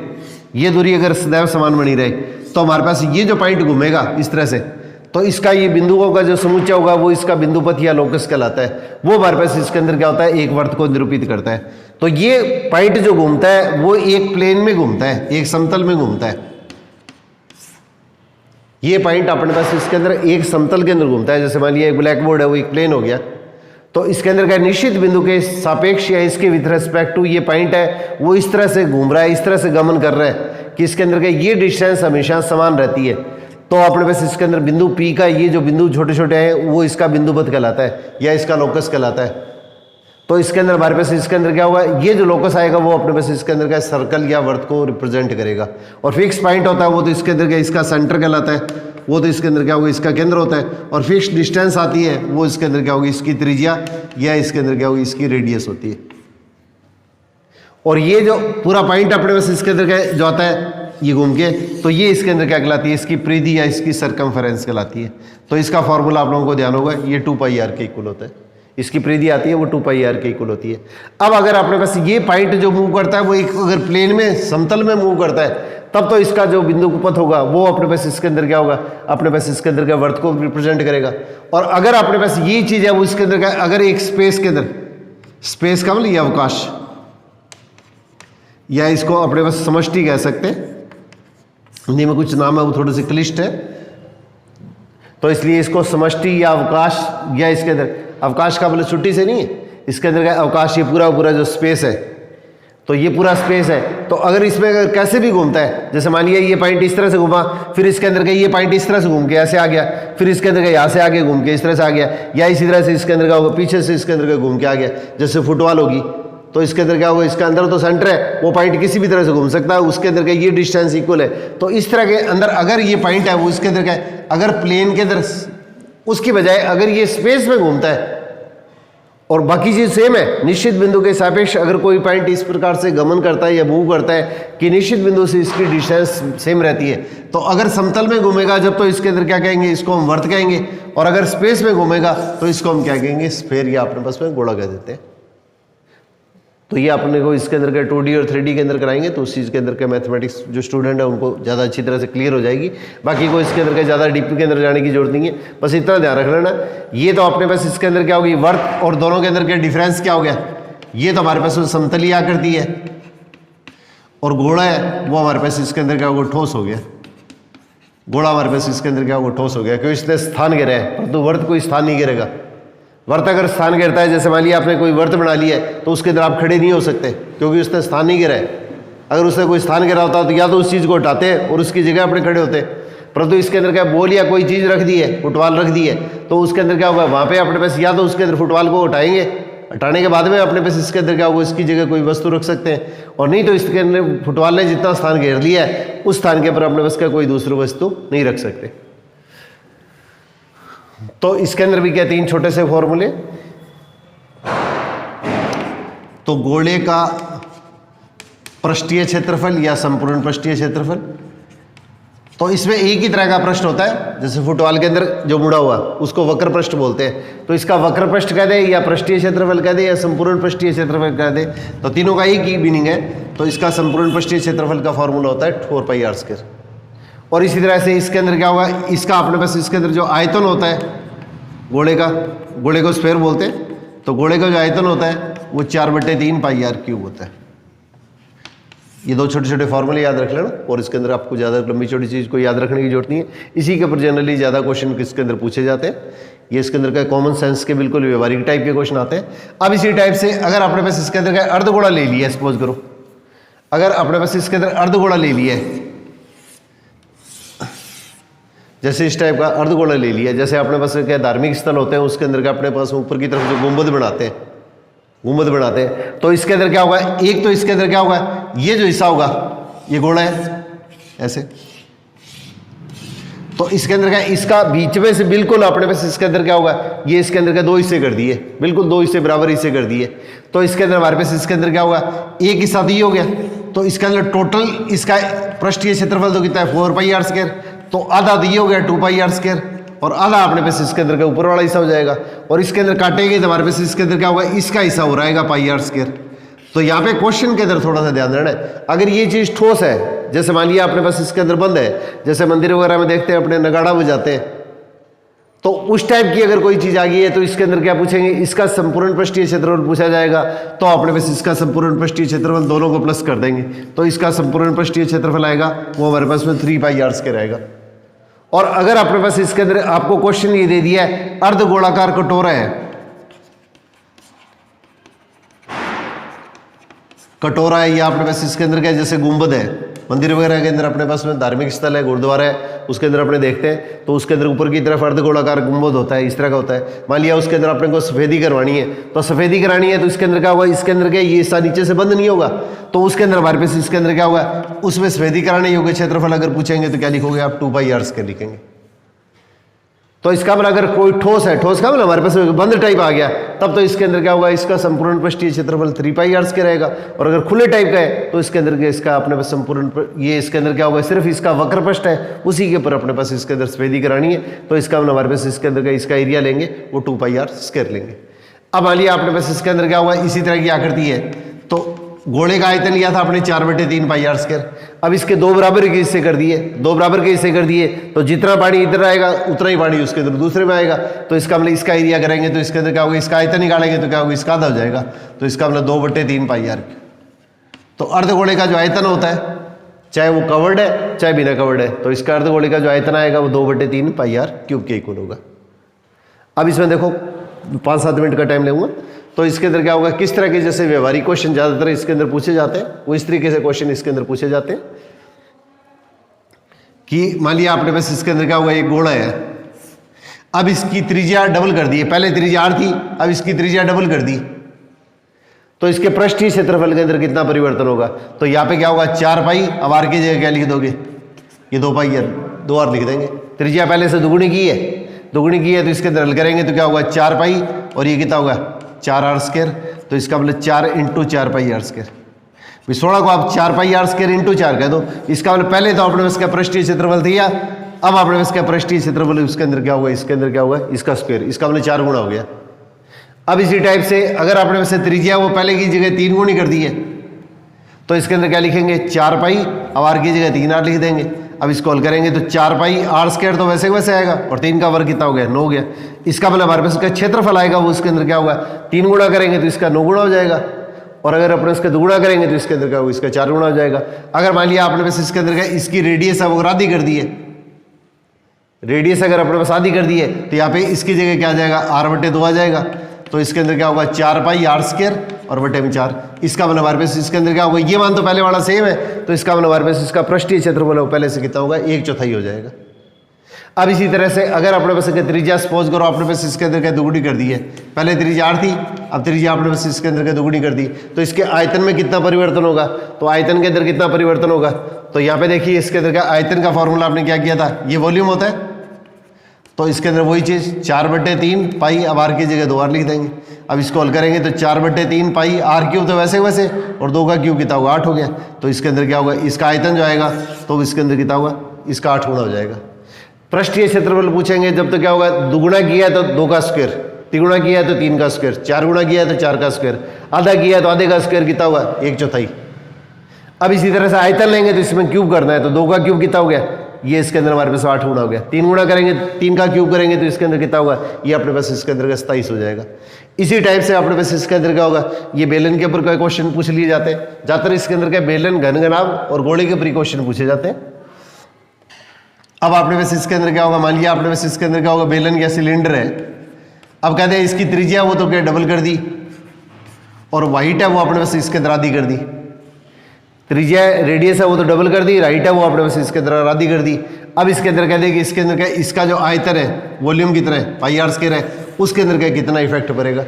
ये दूरी अगर सदैव समान बनी रहे, तो हमारे पास ये जो पॉइंट घूमेगा इस तरह से, तो इसका ये बिंदुओं का जो समुच्चय होगा वो इसका बिंदु पथ या लोकस कहलाता है। वो हमारे पास इसके अंदर क्या होता है, एक वर्त को निरूपित करता है। तो ये पॉइंट जो घूमता है वो एक प्लेन में घूमता है, एक समतल में घूमता है। ये पॉइंट अपने पास इसके अंदर एक समतल के अंदर घूमता है। जैसे मान लिया एक ब्लैक बोर्ड है, वो एक प्लेन हो गया, तो इसके अंदर का निश्चित बिंदु के सापेक्ष या इसके विथ रेस्पेक्ट टू ये पॉइंट है वो इस तरह से घूम रहा है, इस तरह से गमन कर रहा है कि इसके अंदर का ये डिस्टेंस हमेशा समान रहती है। तो अपने पास इसके अंदर बिंदु P का ये जो बिंदु छोटे छोटे हैं वो इसका बिंदु पथ कहलाता है या इसका लोकस कहलाता है। तो इसके अंदर हमारे पास इसके अंदर क्या होगा, ये जो लोकस आएगा वो अपने पास इसके अंदर का सर्कल या वर्त को रिप्रेजेंट करेगा। और फिक्स पॉइंट होता है वो तो इसके अंदर का इसका सेंटर कहलाता है, वो तो इसके अंदर क्या होगा इसका केंद्र होता है। और फिक्स डिस्टेंस आती है वो इसके अंदर क्या होगी, इसकी त्रिज्या या इसके अंदर क्या होगी, इसकी रेडियस होती है। और ये जो पूरा पॉइंट अपने पास इसके अंदर का जो आता है ये घूम के, तो ये इसके अंदर क्या कहलाती है, इसकी परिधि या इसकी सरकमफेरेंस कहलाती है। तो इसका फॉर्मूला आप लोगों को ध्यान होगा, ये 2πr के इक्वल होता है। इसकी परिधि आती है वो 2πr के इक्वल होती है। अब अगर अपने पास ये पॉइंट जो मूव करता है वो एक अगर प्लेन में समतल में मूव करता है, तब तो इसका जो बिंदु पथ होगा वो अपने पास इसके अंदर क्या होगा, अपने पास इसके अंदर का वर्त को रिप्रेजेंट करेगा। और अगर अपने पास ये चीज है वो इसके अंदर का अगर एक स्पेस के अंदर, स्पेस का मतलब ये अवकाश, या इसको अपने पास समष्टि कह सकते हैं, हिंदी में कुछ नाम है वो थोड़े से क्लिष्ट है, तो इसलिए इसको समष्टि या अवकाश, या इसके अंदर अवकाश का मतलब छुट्टी से नहीं है, इसके अंदर का अवकाश, ये पूरा पूरा जो स्पेस है, तो ये पूरा स्पेस है। तो अगर इसमें अगर कैसे भी घूमता है, जैसे मान लिया ये पॉइंट इस तरह से घूमा, फिर इसके अंदर का ये पॉइंट इस तरह से घूम के ऐसे आ गया, फिर इसके अंदर का यहाँ से आगे घूम के इस तरह से आ गया, या इसी तरह से इसके अंदर का होगा पीछे से इसके अंदर का घूम के आ गया, जैसे फुटबॉल होगी, तो इसके अंदर क्या होगा, इसका अंदर तो सेंटर है, वो पॉइंट किसी भी तरह से घूम सकता है, उसके अंदर का ये डिस्टेंस इक्वल है। तो इस तरह के अंदर अगर ये पॉइंट है वो इसके अंदर का अगर प्लेन के अंदर उसकी बजाय अगर ये स्पेस में घूमता है और बाकी चीज सेम है, निश्चित बिंदु के सापेक्ष अगर कोई पॉइंट इस प्रकार से गमन करता है या मूव करता है कि निश्चित बिंदु से इसकी डिस्टेंस सेम रहती है, तो अगर समतल में घूमेगा जब, तो इसके अंदर क्या कहेंगे, इसको हम वर्त कहेंगे, और अगर स्पेस में घूमेगा तो इसको हम क्या कहेंगे, स्फेयर, या अपने पास में गोला कह देते हैं। तो ये अपने को इसके अंदर का 2D और 3D के अंदर कराएंगे, तो उस चीज़ के अंदर का मैथमेटिक्स जो स्टूडेंट है उनको ज़्यादा अच्छी तरह से क्लियर हो जाएगी। बाकी को इसके अंदर का ज़्यादा डीप के अंदर जाने की जरूरत नहीं है, बस इतना ध्यान रख लेना। ये तो अपने पास इसके अंदर क्या होगी, वर्क और दोनों के अंदर का डिफरेंस क्या हो गया, ये तो हमारे पास समतली आकृति है और घोड़ा है वो हमारे पास इसके अंदर क्या होगा, ठोस हो गया। घोड़ा हमारे पास इसके अंदर क्या होगा, ठोस हो गया, क्योंकि इसने स्थान गिरा है, परंतु वर्त कोई स्थान नहीं गिरेगा। वर्त अगर स्थान गिरता है, जैसे मान लिया आपने कोई वर्त बना लिया है, तो उसके अंदर आप खड़े नहीं हो सकते क्योंकि उसने स्थान नहीं गिरा है। अगर उसने कोई स्थान गिरा होता तो या तो उस चीज़ को हटाते हैं और उसकी जगह अपने खड़े होते, परंतु इसके अंदर क्या बॉल या कोई चीज़ रख दी है, फुटबॉल रख दी है, तो उसके अंदर क्या होगा, वहाँ पे अपने पास या तो उसके अंदर फुटबॉल को हटाएंगे, हटाने के बाद में अपने पास इसके अंदर क्या होगा, इसकी जगह कोई वस्तु रख सकते हैं, और नहीं तो इसके अंदर फुटबॉल ने जितना स्थान घेर लिया है उस स्थान के ऊपर अपने पास का कोई दूसरी वस्तु नहीं रख सकते। तो इसके अंदर भी क्या, 3 छोटे से फॉर्मूले। तो गोले का पृष्ठीय क्षेत्रफल या संपूर्ण पृष्ठीय क्षेत्रफल, तो इसमें एक ही तरह का पृष्ठ होता है, जैसे फुटबॉल के अंदर जो मुड़ा हुआ उसको वक्र पृष्ठ बोलते हैं, तो इसका वक्र पृष्ठ कह दे या पृष्ठीय क्षेत्रफल कह दे या संपूर्ण पृष्ठीय क्षेत्रफल कह दे, तो तीनों का एक ही मीनिंग है। तो इसका संपूर्ण पृष्ठीय क्षेत्रफल का फॉर्मूला होता है 4πr²। और इसी तरह से इसके अंदर क्या होगा, इसका अपने पास इसके अंदर जो आयतन होता है गोले का, गोले को स्फेयर बोलते हैं, तो गोले का जो आयतन होता है वो 4/3πr³ होता है। ये 2 छोटे छोटे फॉर्मूले याद रख लेना, और इसके अंदर आपको ज़्यादा लंबी छोटी चीज़ को याद रखने की जरूरत नहीं है। इसी के ऊपर जनरली ज़्यादा क्वेश्चन किसके अंदर पूछे जाते हैं, ये इसके अंदर का कॉमन सेंस के बिल्कुल व्यवहारिक टाइप के क्वेश्चन आते हैं। अब इसी टाइप से अगर अपने पास इसके अंदर का अर्धगोला ले लिया, सपोज करो अगर अपने पास इसके अंदर अर्धगोला ले लिया है, जैसे इस टाइप का अर्धगोला ले लिया, जैसे अपने पास क्या धार्मिक स्थल होते हैं उसके अंदर का अपने पास ऊपर की तरफ जो गुंबद बनाते हैं, गुंबद बनाते हैं, तो इसके अंदर क्या होगा, एक तो इसके अंदर क्या होगा, ये जो हिस्सा होगा ये गोला है ऐसे, तो इसके अंदर क्या, इसका बीच में से बिल्कुल अपने पास इसके अंदर क्या होगा, ये इसके अंदर का 2 हिस्से कर दिए, बिल्कुल 2 हिस्से बराबर हिस्से कर दिए, तो इसके अंदर हमारे पास इसके अंदर क्या होगा, एक हिस्सा तो ये हो गया, तो इसके अंदर टोटल इसका पृष्ठीय क्षेत्रफल तो कितना है 4πr², तो आधा तो ये हो गया 2πr², और आधा अपने पास इसके अंदर का ऊपर वाला हिस्सा हो जाएगा, और इसके अंदर काटेंगे तो हमारे पास इसके अंदर क्या होगा, इसका हिस्सा हो रहेगा πr²। तो यहाँ पे क्वेश्चन के अंदर थोड़ा सा ध्यान देना है, अगर ये चीज़ ठोस है, जैसे मान लिया अपने पास इसके अंदर बंद है, जैसे मंदिर वगैरह में देखते हैं अपने नगाड़ा बजाते हैं, तो उस टाइप की अगर कोई चीज़ आ गई है तो इसके अंदर क्या पूछेंगे, इसका संपूर्ण पृष्ठीय क्षेत्रफल पूछा जाएगा, तो अपने पास इसका संपूर्ण पृष्ठीय क्षेत्रफल दोनों को प्लस कर देंगे, तो इसका संपूर्ण पृष्ठीय क्षेत्रफल आएगा वो हमारे पास में 3πr² रहेगा। और अगर अपने पास इसके अंदर आपको क्वेश्चन ये दे दिया है अर्धगोलाकार कटोरा है, कटोरा है या अपने पास इसके अंदर क्या, जैसे गुंबद है मंदिर वगैरह के अंदर अपने पास में धार्मिक स्थल है, गुरुद्वारा है, उसके अंदर अपने देखते हैं तो उसके अंदर ऊपर की तरफ अर्धगोलाकार गुंबद होता है, इस तरह का होता है। मान लिया उसके अंदर अपने को सफेदी करवानी है, तो सफेदी करानी है तो इसके अंदर क्या होगा, इसके अंदर क्या ये हिस्सा नीचे से बंद नहीं होगा, तो उसके अंदर हमारे पास इसके अंदर क्या होगा, उसमें सफेदी कराने योग्य क्षेत्रफल अगर पूछेंगे तो क्या लिखोगे आप, 2πr² लिखेंगे। तो इसका मतलब अगर कोई ठोस है, ठोस का मतलब हमारे पास बंद टाइप आ गया, तब तो इसके अंदर क्या होगा, इसका संपूर्ण पृष्ठीय क्षेत्रफल 3πr² रहेगा, और अगर खुले टाइप का है तो इसके अंदर इसका अपने पास संपूर्ण ये इसके अंदर क्या होगा, सिर्फ इसका वक्र पृष्ठ है उसी के ऊपर अपने पास इसके अंदर सफेदी करानी है, तो इसका मतलब हमारे पास इसके अंदर का इसका एरिया लेंगे वो 2πr² लेंगे। अब मान लिया अपने पास इसके अंदर क्या होगा, इसी तरह की आकृति है, तो गोले का आयतन लिया था आपने 4/3πr², अब इसके 2 बराबर के हिस्से कर दिए, 2 बराबर के हिस्से कर दिए, तो जितना पानी इधर आएगा उतना ही पानी उसके अंदर दूसरे में आएगा, तो इसका मतलब इसका एरिया करेंगे तो इसके अंदर क्या होगा, इसका आयतन निकालेंगे तो क्या होगा, इसका आधा हो जाएगा, तो इसका मतलब 2/3πr। तो अर्धगोले का जो आयतन होता है चाहे वो कवर्ड है चाहे बिना कवर्ड है, तो इसका अर्धगोले का जो आयतन आएगा वो 2/3πr³ के इक्वल होगा। अब इसमें देखो 5-7 मिनट का टाइम लूँगा। तो इसके अंदर क्या होगा, किस तरह के जैसे व्यवहारिक क्वेश्चन ज़्यादातर इसके अंदर पूछे जाते हैं, वो इस तरीके से क्वेश्चन इसके अंदर पूछे जाते हैं कि मान लिया आपने बस इसके अंदर क्या होगा, एक गोला है, अब इसकी त्रिज्या डबल कर दी है, पहले त्रिज्या r थी, अब इसकी त्रिज्या डबल कर दी, तो इसके पृष्ठीय क्षेत्रफल के अंदर कितना परिवर्तन होगा। तो यहाँ पे क्या होगा 4 पाई, अब r की जगह क्या लिख दोगे, ये 2 पाई है, 2r लिख देंगे। त्रिज्या पहले से दुगुनी की है तो इसके अंदर हल करेंगे तो क्या होगा 4 पाई और ये कितना होगा 4r²। तो इसका मतलब 4 × 4 पाई r²। 16 को आप 4 पाई r² × 4 कह दो। इसका मतलब पहले तो आपने इसका पृष्ठीय क्षेत्रफल दिया, अब आपने इसका पृष्ठीय क्षेत्रफल उसके अंदर क्या होगा, इसके अंदर क्या होगा इसका स्क्वायर, इसका मतलब 4 गुना हो गया। अब इसी टाइप से अगर आपने वैसे त्रिज्या वो पहले की जगह 3 गुनी कर दी है तो इसके अंदर क्या लिखेंगे 4 पाई, अब r की जगह 3r लिख देंगे। अब इसको हल करेंगे तो 4 पाई r² तो वैसे वैसे आएगा और 3 का वर्ग कितना हो गया 9 हो गया। इसका मतलब हमारे पास इसका क्षेत्रफल आएगा वो इसके अंदर क्या होगा 3 गुणा करेंगे तो इसका 9 गुणा हो जाएगा, और अगर अपने इसका 2 गुणा करेंगे तो इसके अंदर क्या होगा इसका 4 गुणा हो जाएगा। अगर मान लिया आपने बस इसके अंदर क्या इसकी रेडियस है वो आधी कर दी है, रेडियस अगर अपने पास आधी कर दी है तो यहाँ पे इसकी जगह क्या आ जाएगा r/2 आ जाएगा। तो इसके अंदर क्या होगा 4 पाई r² और बटे में 4। इसका मतलब हमारे पास इसके अंदर क्या होगा, ये मान तो पहले वाला सेम है, तो इसका मतलब हमारे पास इसका पृष्ठीय क्षेत्रफल है पहले से कितना होगा 1/4 हो जाएगा। अब इसी तरह से अगर अपने पास त्रिज्या सपोज करो आपने पास इसके अंदर क्या दुगुनी कर दी है, पहले त्रिज्या r थी, अब त्रिज्या आपने पास इसके अंदर क्या दुगुनी कर दी, तो इसके आयतन में कितना परिवर्तन होगा, तो आयतन के अंदर कितना परिवर्तन होगा। तो यहाँ पे देखिए इसके अंदर क्या आयतन का फॉर्मूला आपने क्या किया था, ये वॉल्यूम होता है, तो इसके अंदर वही चीज़ 4/3 पाई, अब r की जगह 2r लिख देंगे। अब इसको हल करेंगे तो 4/3 पाई r³ तो वैसे वैसे और 2 का क्यूब कितना होगा 8 हो गया। तो इसके अंदर क्या होगा इसका आयतन जो आएगा तो इसके अंदर कितना होगा इसका 8 गुना हो जाएगा। पृष्ठीय क्षेत्रफल पूछेंगे जब तो क्या होगा, दुगुना किया है तो 2 का स्क्वायर, तिगुना किया है तो 3 का स्क्वायर, 4 गुना किया है तो 4 का स्क्वायर, आधा किया है तो आधे का स्क्वायर कितना होगा 1/4। अब इसी तरह से आयतन लेंगे तो इसमें क्यूब करना है, तो 2 का क्यूब कितना हो गया, ये इसके अंदर हमारे पास 8 गुना हो गया। 3 गुना करेंगे 3 का क्यूब करेंगे तो इसके अंदर कितना होगा, ये अपने पास इसके अंदर का 27 हो जाएगा। इसी टाइप से अपने पास इसके अंदर क्या होगा, ये बेलन के ऊपर कोई क्वेश्चन पूछ लिए जाते हैं, ज़्यादातर इसके अंदर क्या बेलन घन घनाभ और गोले के ऊपर क्वेश्चन पूछे जाते हैं। अब आपने पास इसके अंदर क्या होगा, मान लिया आपने पास इसके अंदर क्या होगा बेलन या सिलेंडर है, अब कहते हैं इसकी त्रिज्या वो तो क्या डबल कर दी और वाइट है वो अपने पास इसके अंदर आधी कर दी, त्रिज्या रेडियस है वो तो डबल कर दी, राइट है वो अपने पास इसके अंदर आधी कर दी। अब इसके अंदर कहते हैं कि इसके अंदर क्या इसका जो आयतन है वॉल्यूम कितना है पाई r² है, उसके अंदर क्या कितना इफेक्ट पड़ेगा।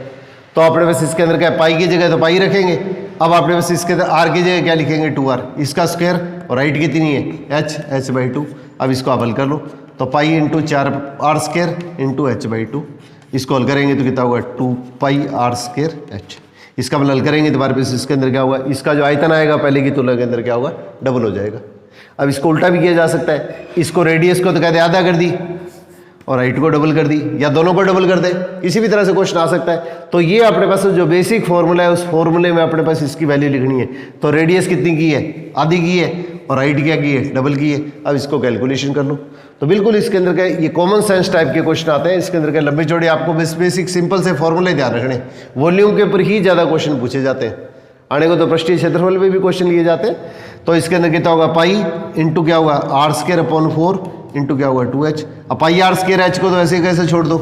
तो अपने पास इसके अंदर क्या पाई की जगह तो पाई रखेंगे, अब अपने पास इसके अंदर r की जगह क्या लिखेंगे 2r, इसका स्क्वायर और राइट कितनी है h/2। अब इसको आप हल कर लो तो पाई × 4r² × h/2, इसको हल करेंगे तो कितना होगा 2 पाई r² h। इसका मतलब हल करेंगे तो हमारे पास इसके अंदर क्या होगा, इसका जो आयतन आएगा पहले की तुलना के अंदर क्या होगा डबल हो जाएगा। अब इसको उल्टा भी किया जा सकता है, इसको रेडियस को तो कहते आधा कर दी और हाइट को डबल कर दी, या दोनों को डबल कर दे, किसी भी तरह से क्वेश्चन आ सकता है। तो ये अपने पास जो बेसिक फॉर्मूला है उस फॉर्मूले में अपने पास इसकी वैल्यू लिखनी है। तो रेडियस कितनी की है, आधी की है, और हाइट क्या की है, डबल की है। अब इसको कैलकुलेशन कर लो। तो बिल्कुल इसके अंदर क्या ये कॉमन सेंस टाइप के क्वेश्चन आते हैं। इसके अंदर क्या लंबे चौड़े आपको बेसिक सिंपल से फॉर्मूले ध्यान रखने, वॉल्यूम के ऊपर ही ज़्यादा क्वेश्चन पूछे जाते हैं। आने को तो पृष्ठीय क्षेत्रफल पे भी क्वेश्चन लिए जाते हैं। तो इसके अंदर कितना होगा, पाई इंटू क्या होगा r²/4 इंटू क्या होगा 2h। अब पाई r²h को तो ऐसे कैसे छोड़ दो,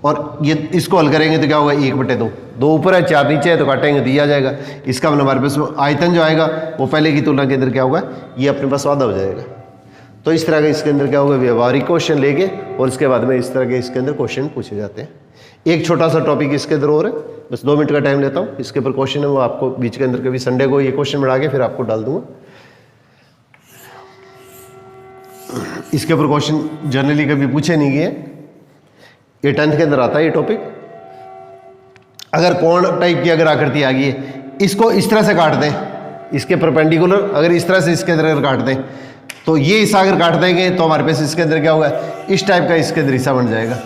और ये इसको हल करेंगे तो क्या होगा 1/2, 2 ऊपर है 4 नीचे है, तो काटेंगे तो ये आ जाएगा। इसका मतलब हमारे पास आयतन जो आएगा वो पहले की तुलना के अंदर क्या होगा, ये अपने पास आधा हो जाएगा। तो इस तरह का इसके अंदर क्या होगा, व्यवहारिक क्वेश्चन लेके और इसके बाद में इस तरह के इसके अंदर क्वेश्चन पूछे जाते हैं। एक छोटा सा टॉपिक इसके अंदर और है, बस 2 मिनट का टाइम लेता हूँ। इसके ऊपर क्वेश्चन है वो आपको बीच के अंदर कभी संडे को ये क्वेश्चन बढ़ा के फिर आपको डाल दूंगा। इसके ऊपर क्वेश्चन जनरली कभी पूछे नहीं गए, ये 10th के अंदर आता है ये टॉपिक। अगर कोण टाइप की अगर आकृति आ गई है, इसको इस तरह से काट दें, इसके परपेंडिकुलर अगर इस तरह से इसके अंदर अगर काट दें, तो ये हिस्सा अगर काट देंगे तो हमारे पास इसके अंदर क्या होगा, इस टाइप का इसके अंदर हिस्सा बन जाएगा।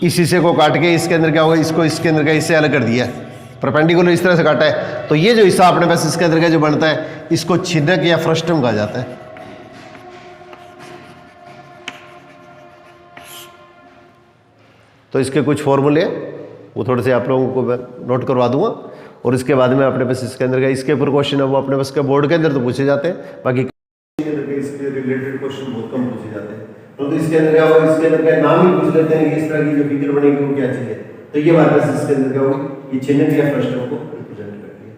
इस हिस्से को काट के इसके अंदर क्या होगा, इसको इसके अंदर का हिस्से अलग कर दिया, परपेंडिकुलर इस तरह से काटा है, तो ये जो हिस्सा अपने पास इसके अंदर का जो बनता है, इसको छिद्रक या फ्रस्टम कहा जाता है। तो इसके कुछ फॉर्मूले वो थोड़े से आप लोगों को मैं नोट करवा दूंगा, और इसके बाद में अपने पास इसके अंदर का इसके ऊपर क्वेश्चन है वो अपने पास के बोर्ड के अंदर तो पूछे जाते हैं, बाकी इसके रिलेटेड क्वेश्चन बहुत कम पूछे जाते हैं। तो इसके अंदर क्या होगा, इसके अंदर क्या नाम ही पूछ लेते हैं कि इस तरह की जो फिगर बनेगी वो क्या चाहिए। तो ये हमारे पास इसके अंदर क्या होगी, ये चिन्ह या फर्स्ट टर्म को रिप्रेजेंट करती है।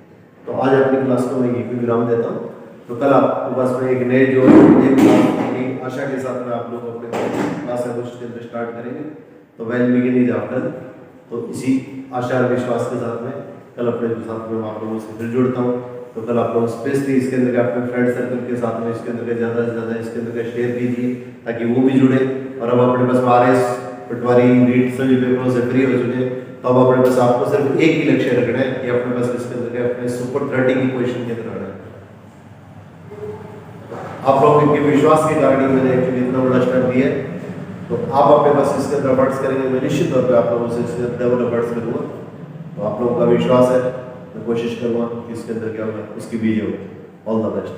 तो आज अपनी क्लास को मैं यहीं पे विराम देता हूँ। तो कल आपके पास में एक नए जो एक क्लास एक आशा के साथ में आप लोग अपने क्लास अगस्त के अंदर स्टार्ट करेंगे। तो वेल बिगिन इज आफ्टर। तो इसी आशा और विश्वास के साथ में कल अपने साथ में आप लोगों से फिर जुड़ता हूँ। तो कल आप लोग स्पेशली इसके अंदर के अपने फ्रेंड सर्कल के साथ में इसके अंदर के ज़्यादा से ज़्यादा इसके अंदर का शेयर कीजिए ताकि वो भी जुड़े। और अब अपने पास RS पटवारी नीट सभी पेपरों से फ्री हो चुके। तो अब अपने पास आपको सिर्फ एक ही लक्ष्य रखना है कि अपने पास इसके अंदर के अपने सुपर 30 की पोजीशन के अंदर आना है। आप लोगों के विश्वास के कारण ही मैंने एक्चुअली इतना बड़ा स्टेप दिया है। तो आप अपने पास इसके अंदर एफर्ट्स करेंगे, मैं निश्चित तौर पे आप लोगों से इसके अंदर डबल एफर्ट्स करूँगा। तो आप लोगों का विश्वास है, मैं कोशिश करूँगा कि इसके अंदर क्या होगा उसकी वीडियो। All the best.